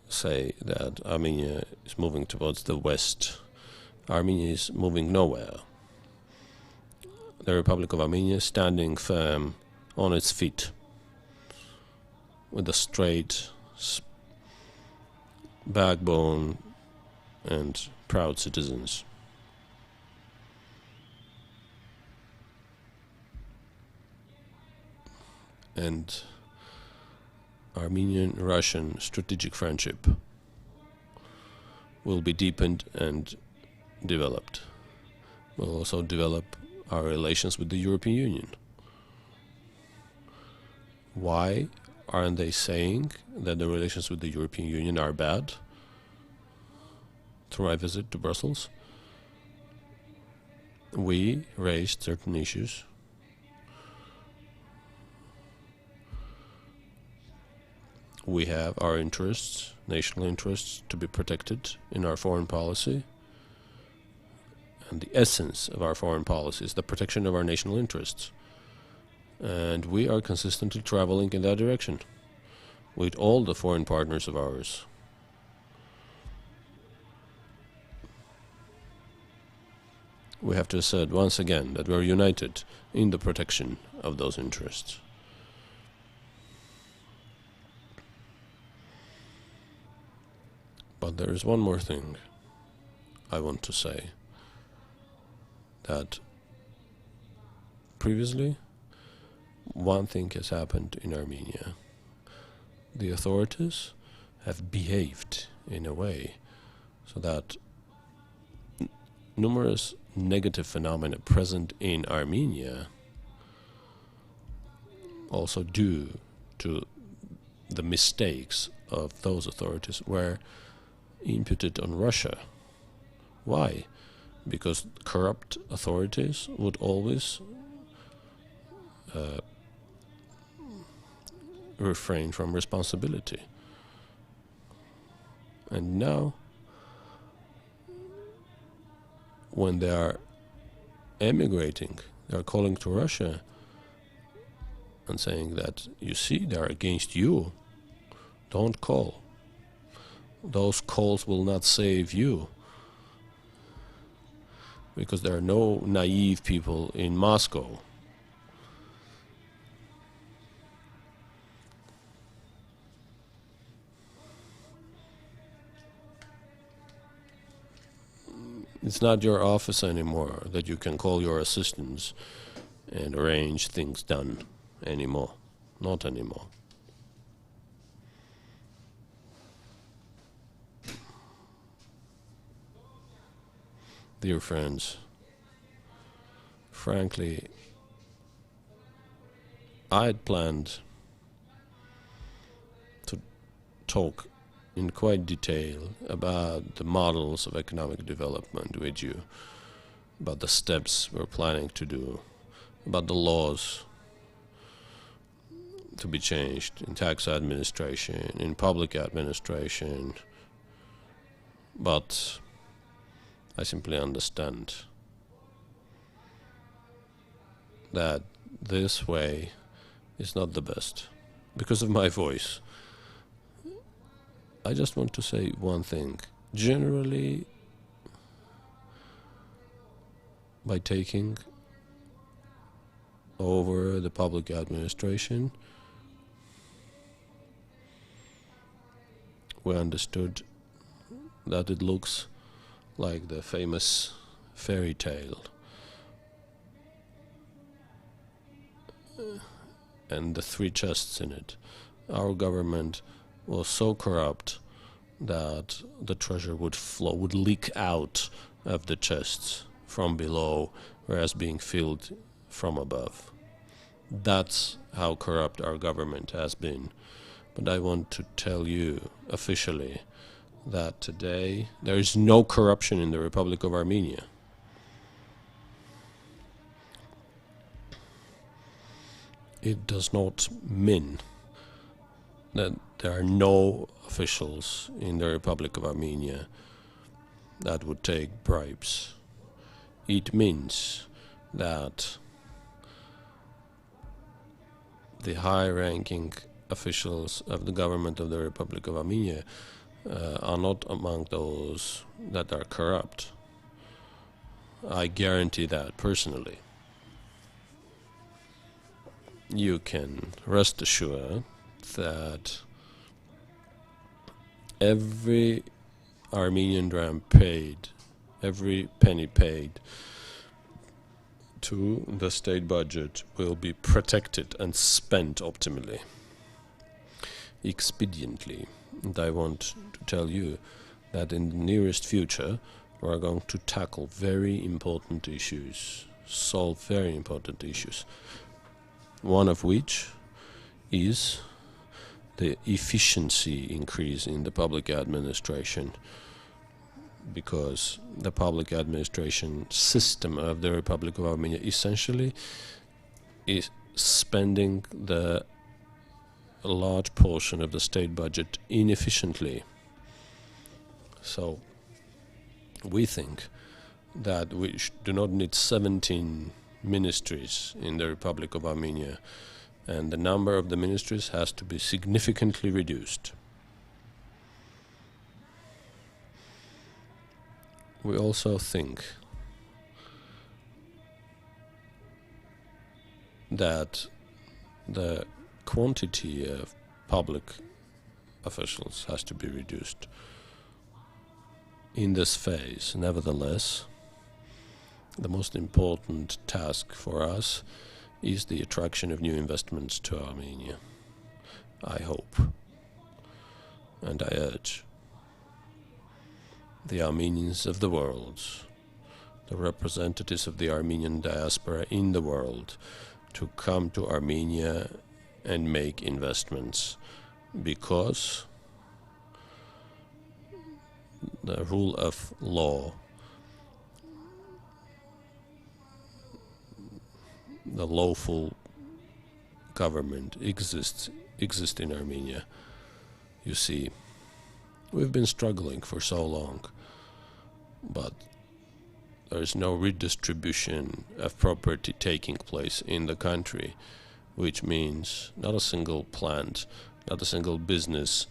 Speaker 1: say that Armenia is moving towards the West. Armenia is moving nowhere. The Republic of Armenia is standing firm on its feet with a straight backbone and proud citizens. And Armenian-Russian strategic friendship will be deepened and developed. We'll also develop our relations with the European Union. Why aren't they saying that the relations with the European Union are bad through my visit to Brussels? We raised certain issues. We have our interests, national interests, to be protected in our foreign policy. And the essence of our foreign policy is the protection of our national interests. And we are consistently traveling in that direction with all the foreign partners of ours. We have to assert once again that we are united in the protection of those interests. But there is one more thing I want to say, that previously one thing has happened in Armenia. The authorities have behaved in a way so that numerous negative phenomena present in Armenia, also due to the mistakes of those authorities, were imputed on Russia. Why? Because corrupt authorities would always refrain from responsibility. And now, when they are emigrating, they are calling to Russia and saying that, you see, they are against you. Don't call. Those calls will not save you. Because there are no naive people in Moscow. It's not your office anymore that you can call your assistants and arrange things done anymore. Not anymore. Dear friends, frankly, I had planned to talk in quite detail about the models of economic development with you, about the steps we're planning to do, about the laws to be changed in tax administration, in public administration, but I simply understand that this way is not the best because of my voice. I just want to say one thing. Generally, by taking over the public administration, we understood that it looks like the famous fairy tale. And the three chests in it. Our government was so corrupt that the treasure would leak out of the chests from below, whereas being filled from above. That's how corrupt our government has been. But I want to tell you officially that today there is no corruption in the Republic of Armenia. It does not mean that there are no officials in the Republic of Armenia that would take bribes. It means that the high-ranking officials of the government of the Republic of Armenia are not among those that are corrupt. I guarantee that personally. You can rest assured that every Armenian dram paid, every penny paid to the state budget will be protected and spent optimally, expediently. And I want to tell you that in the nearest future we are going to tackle very important issues, solve very important issues, one of which is the efficiency increase in the public administration, because the public administration system of the Republic of Armenia essentially is spending the large portion of the state budget inefficiently. So we think that we do not need 17 ministries in the Republic of Armenia, and the number of the ministries has to be significantly reduced. We also think that the quantity of public officials has to be reduced. In this phase, nevertheless, the most important task for us is the attraction of new investments to Armenia. I hope, and I urge the Armenians of the world, the representatives of the Armenian diaspora in the world, to come to Armenia and make investments, because the rule of law, the lawful government exists in Armenia. You see, we've been struggling for so long, but there is no redistribution of property taking place in the country, which means not a single plant, not a single business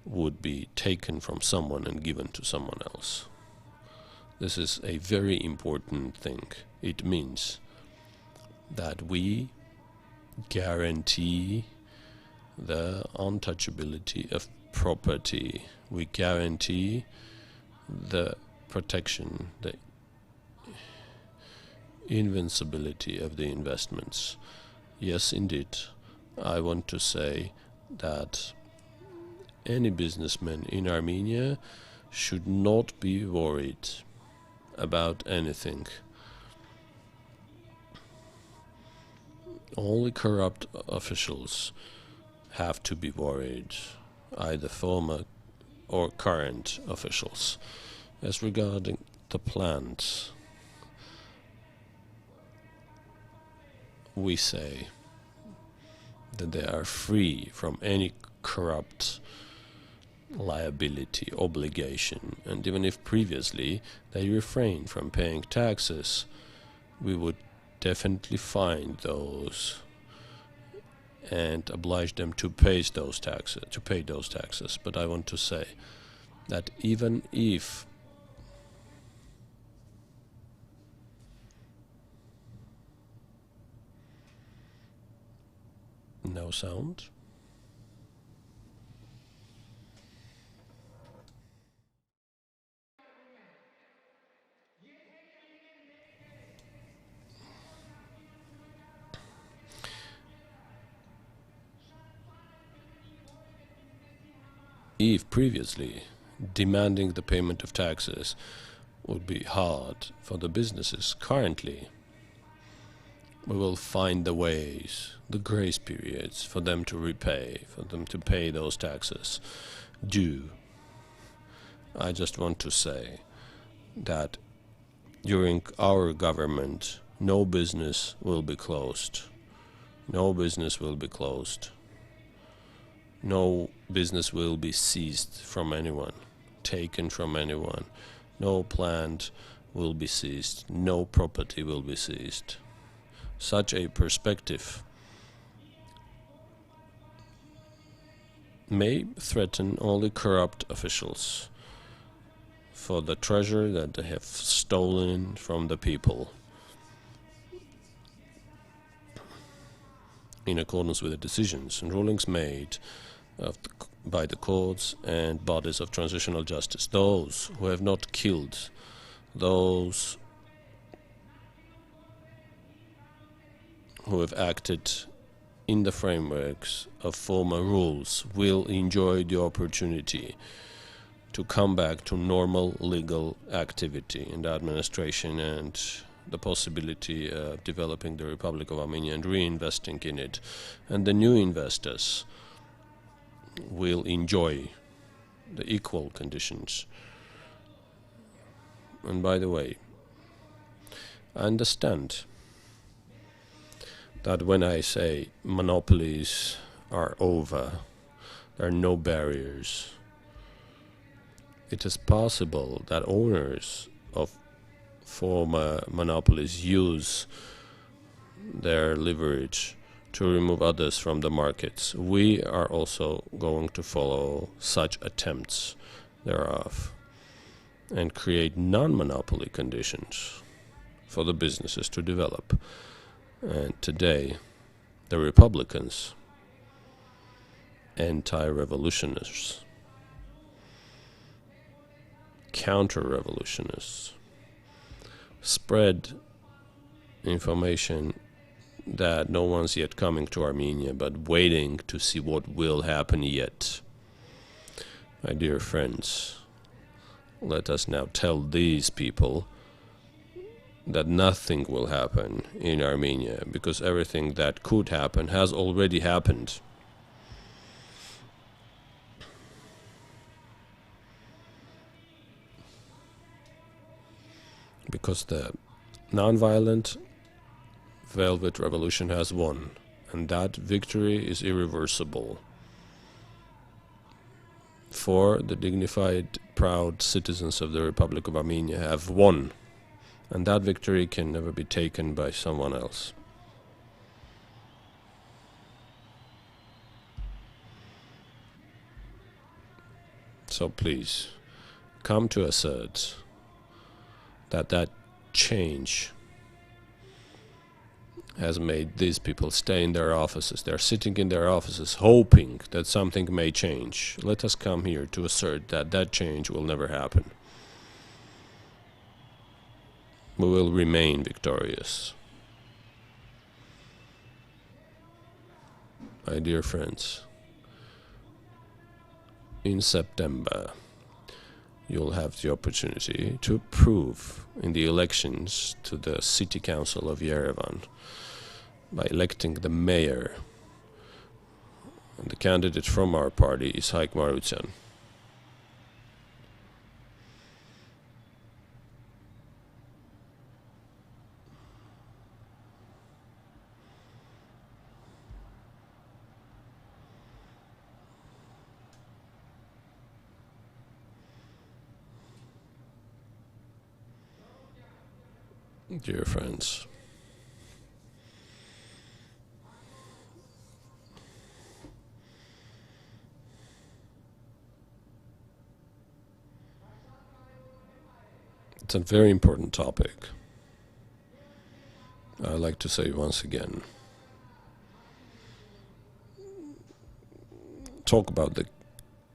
Speaker 1: would be taken from someone and given to someone else. This is a very important thing. It means that we guarantee the untouchability of property. We guarantee the protection, the invincibility of the investments. Yes, indeed, I want to say that any businessman in Armenia should not be worried about anything. Only corrupt officials have to be worried, either former or current officials. As regarding the plants, we say that they are free from any corrupt liability, obligation, and even if previously they refrained from paying taxes, we would definitely find those and oblige them to pay those taxes. But I want to say that even if no sound. If previously demanding the payment of taxes would be hard for the businesses, currently we will find the ways, the grace periods for them to repay, for them to pay those taxes due. I just want to say that during our government, no business will be closed. No business will be closed. No business will be seized from anyone, taken from anyone. No plant will be seized. No property will be seized. Such a perspective may threaten only corrupt officials for the treasure that they have stolen from the people in accordance with the decisions and rulings made by the courts and bodies of transitional justice. Those who have not killed, those who have acted in the frameworks of former rules will enjoy the opportunity to come back to normal legal activity in the administration and the possibility of developing the Republic of Armenia and reinvesting in it. And the new investors will enjoy the equal conditions. And by the way, I understand that when I say monopolies are over, there are no barriers. It is possible that owners of former monopolies use their leverage to remove others from the markets. We are also going to follow such attempts thereof and create non-monopoly conditions for the businesses to develop. And today, the Republicans, anti-revolutionists, counter-revolutionists, spread information that no one's yet coming to Armenia, but waiting to see what will happen yet. My dear friends, let us now tell these people that nothing will happen in Armenia, because everything that could happen has already happened. Because the non-violent Velvet Revolution has won, and that victory is irreversible. For the dignified, proud citizens of the Republic of Armenia have won, and that victory can never be taken by someone else. So please, come to assert that change has made these people stay in their offices. They're sitting in their offices hoping that something may change. Let us come here to assert that change will never happen. We will remain victorious. My dear friends, in September, you'll have the opportunity to prove in the elections to the City Council of Yerevan by electing the mayor. And the candidate from our party is Marutyan. Dear friends, it's a very important topic. I'd like to say once again, talk about the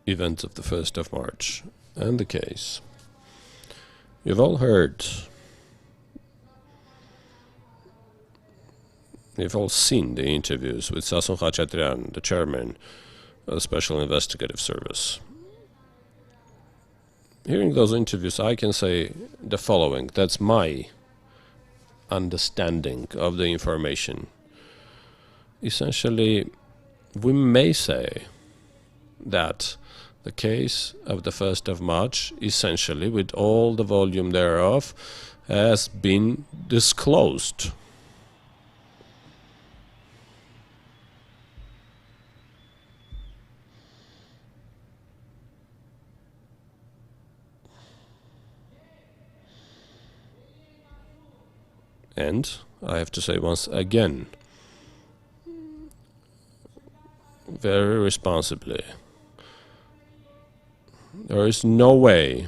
Speaker 1: events of the 1st of March and the case. You've all heard, you've all seen the interviews with Sasun Khachatryan, the chairman of the Special Investigative Service. hearing those interviews, I can say the following. That's my understanding of the information. Essentially, we may say that the case of the 1st of March, essentially, with all the volume thereof, has been disclosed. And I have to say once again, very responsibly, there is no way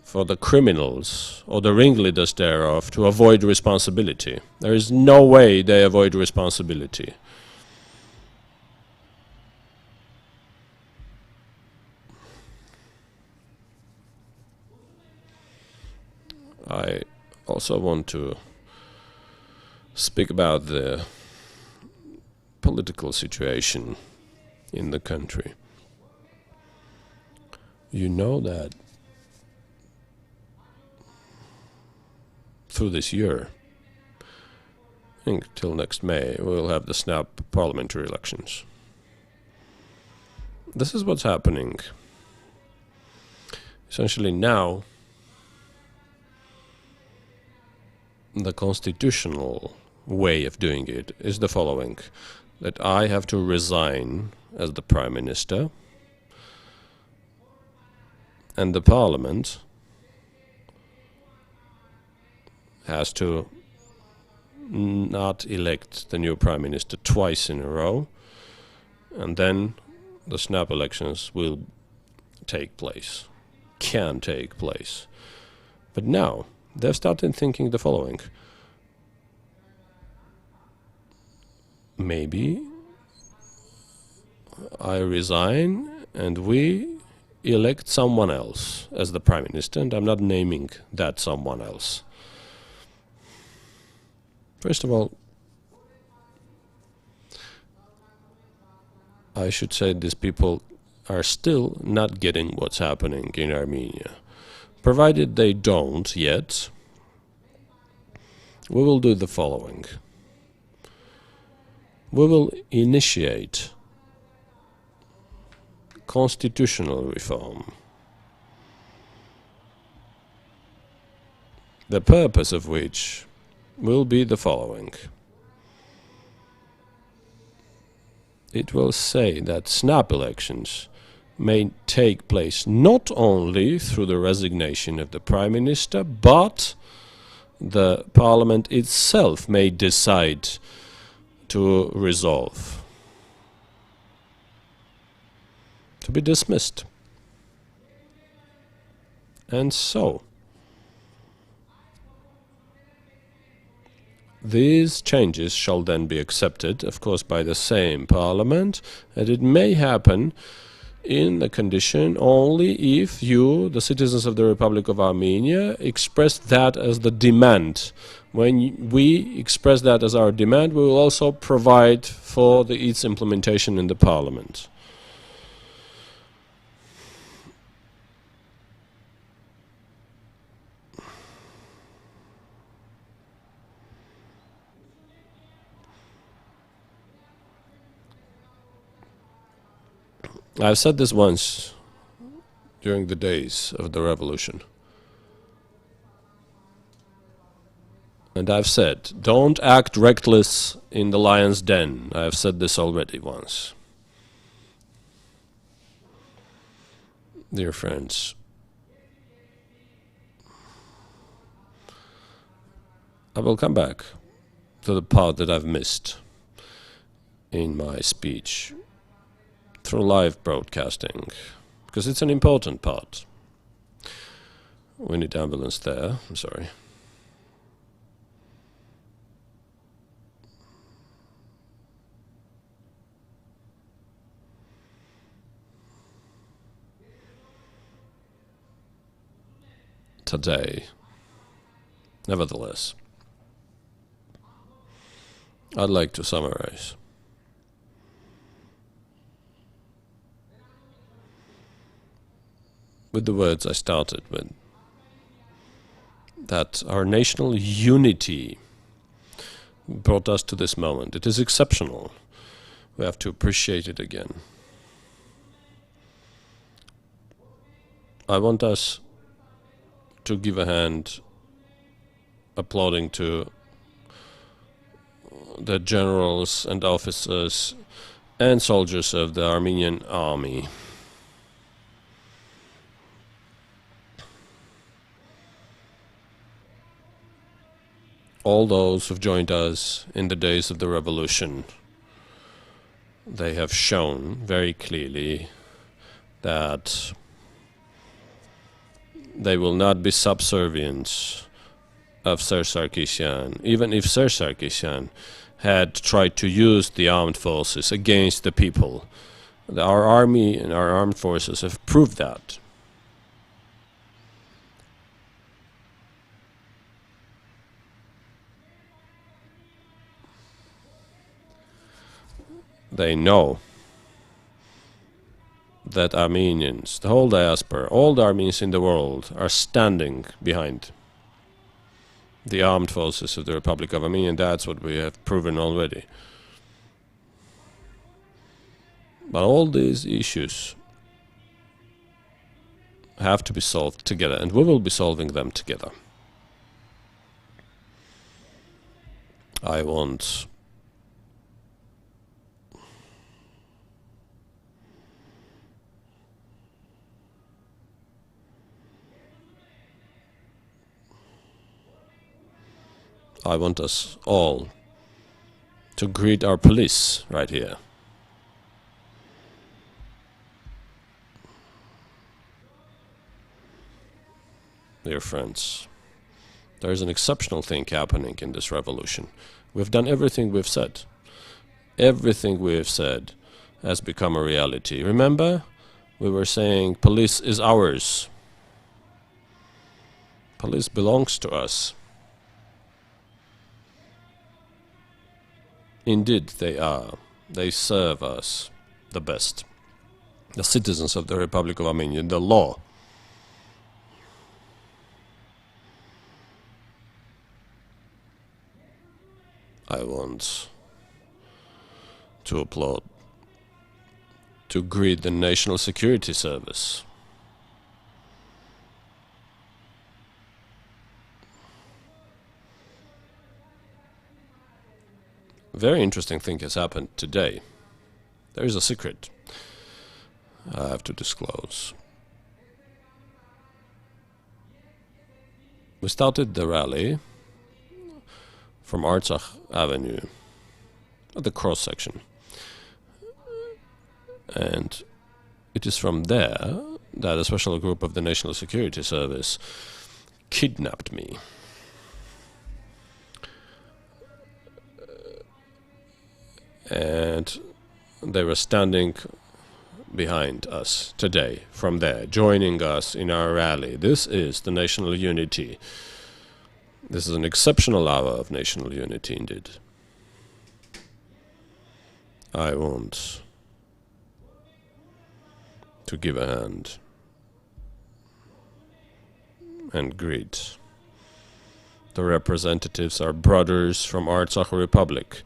Speaker 1: for the criminals or the ringleaders thereof to avoid responsibility. There is no way they avoid responsibility. I also want to speak about the political situation in the country. You know that through this year, I think till next May, we'll have the snap parliamentary elections. This is what's happening. Essentially now, the constitutional way of doing it is the following, that I have to resign as the Prime Minister, and the Parliament has to not elect the new Prime Minister twice in a row, and then the snap elections will take place, can take place. But now, they've started thinking the following. Maybe I resign and we elect someone else as the Prime Minister, and I'm not naming that someone else. First of all, I should say these people are still not getting what's happening in Armenia. Provided they don't yet, we will do the following. We will initiate constitutional reform, the purpose of which will be the following. It will say that snap elections may take place not only through the resignation of the Prime Minister, but the Parliament itself may decide to resolve, to be dismissed. And so, these changes shall then be accepted, of course, by the same Parliament, and it may happen in the condition only if you, the citizens of the Republic of Armenia, express that as the demand. When we express that as our demand, we will also provide for its implementation in the Parliament. I've said this once during the days of the revolution. And I've said, don't act reckless in the lion's den. I've said this already once. Dear friends, I will come back to the part that I've missed in my speech through live broadcasting, because it's an important part. We need ambulance there, I'm sorry. Today, nevertheless, I'd like to summarize. with the words I started with, that our national unity brought us to this moment. It is exceptional. We have to appreciate it again. I want us to give a hand applauding to the generals and officers and soldiers of the Armenian army. All those who've joined us in the days of the revolution, they have shown very clearly that they will not be subservient of Sir Sarkisyan, even if Sir Sarkisyan had tried to use the armed forces against the people. Our army and our armed forces have proved that. They know that Armenians, the whole diaspora, all the Armenians in the world are standing behind the armed forces of the Republic of Armenia, and that's what we have proven already. But all these issues have to be solved together, and we will be solving them together. I want us all to greet our police right here. Dear friends, there is an exceptional thing happening in this revolution. We've done everything we've said. Everything we've said has become a reality. Remember, we were saying police is ours. Police belongs to us. Indeed, they are. They serve us the best. The citizens of the Republic of Armenia, the law. I want to applaud, to greet the National Security Service. A very interesting thing has happened today. There is a secret I have to disclose. We started the rally from Artsakh Avenue, at the cross section. And it is from there that a special group of the National Security Service kidnapped me. And they were standing behind us today, from there, joining us in our rally. This is the national unity. This is an exceptional hour of national unity indeed. I want to give a hand and greet the representatives, our brothers from Artsakh Republic,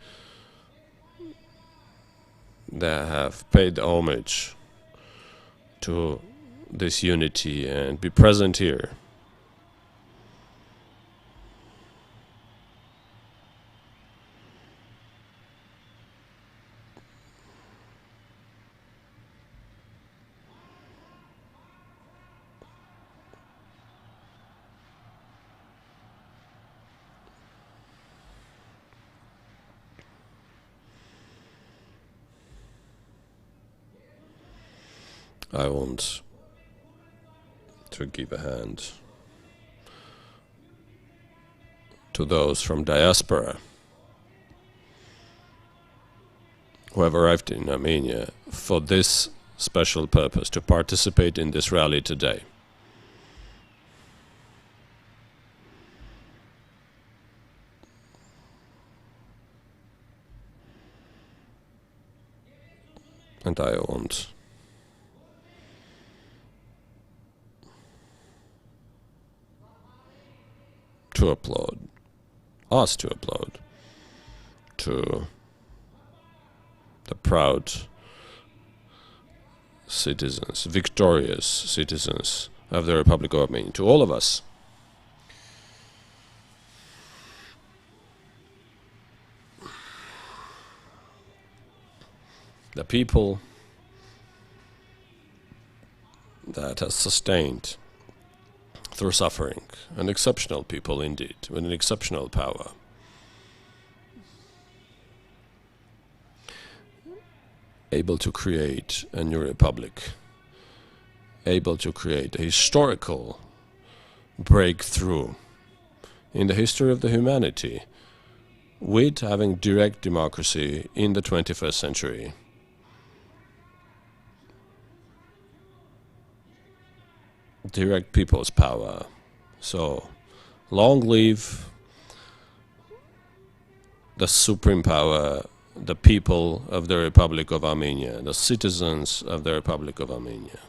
Speaker 1: that have paid homage to this unity and be present here. I want to give a hand to those from diaspora who have arrived in Armenia for this special purpose, to participate in this rally today. And I want to applaud, us to applaud to the proud citizens, victorious citizens of the Republic of Armenia, to all of us. The people that has sustained through suffering, an exceptional people indeed, with an exceptional power. Able to create a new republic, able to create a historical breakthrough in the history of the humanity with having direct democracy in the 21st century. Direct people's power. So, long live the supreme power, the people of the Republic of Armenia, the citizens of the Republic of Armenia.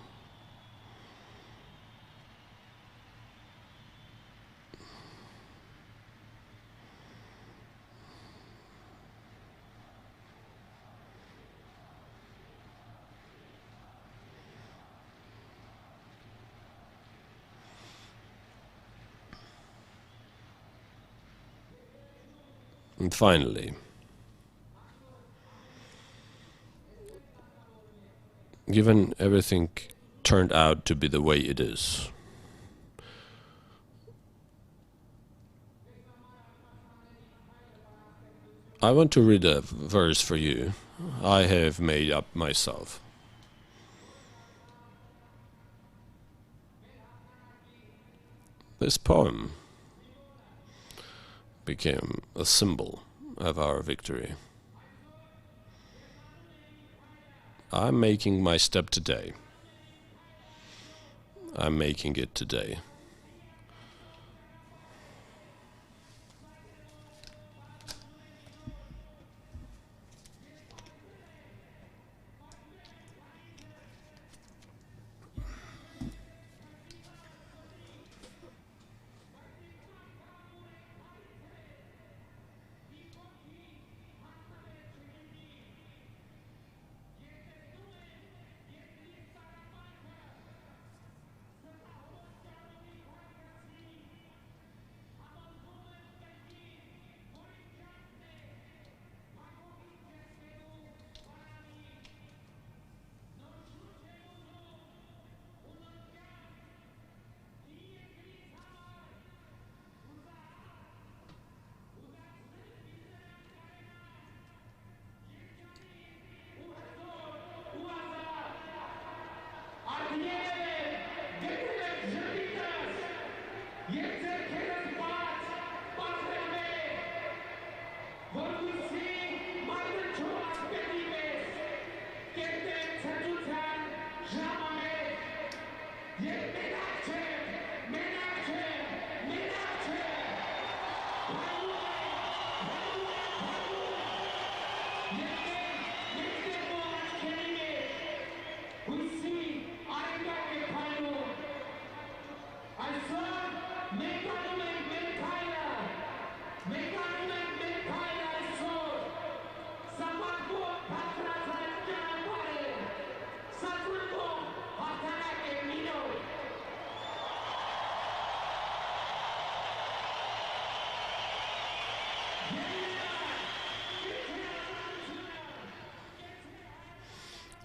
Speaker 1: And finally, given everything turned out to be the way it is, I want to read a verse for you I have made up myself. This poem became a symbol of our victory. I'm making my step today. I'm making it today.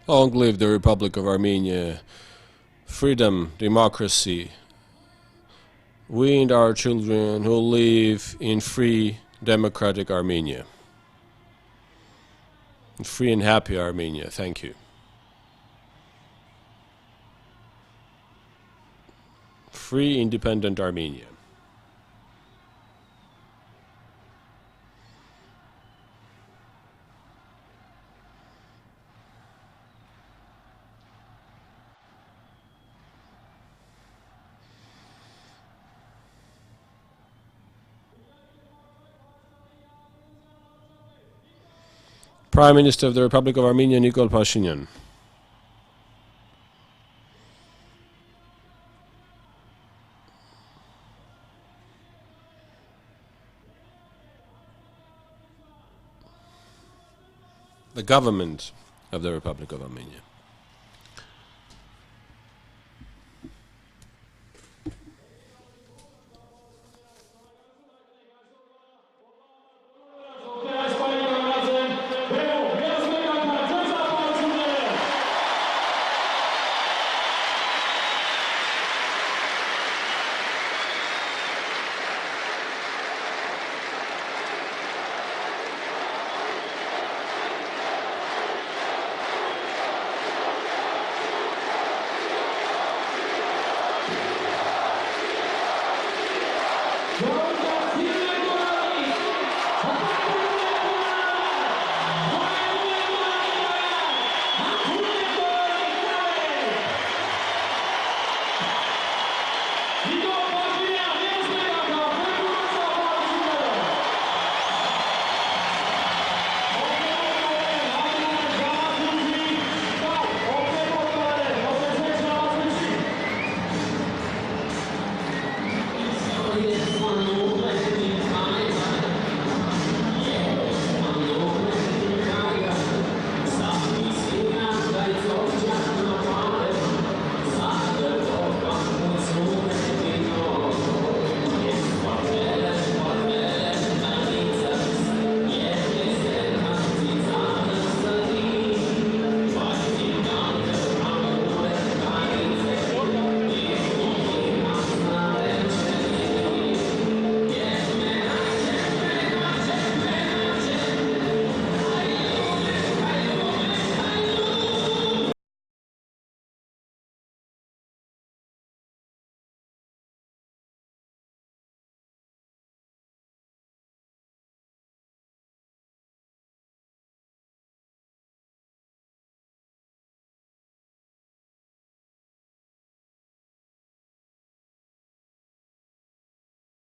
Speaker 1: Long live the Republic of Armenia, freedom, democracy. We and our children who live in free, democratic Armenia. Free and happy Armenia. Thank you. Free, independent Armenia. Prime Minister of the Republic of Armenia, Nikol Pashinyan. the government of the Republic of Armenia.
Speaker 2: Go!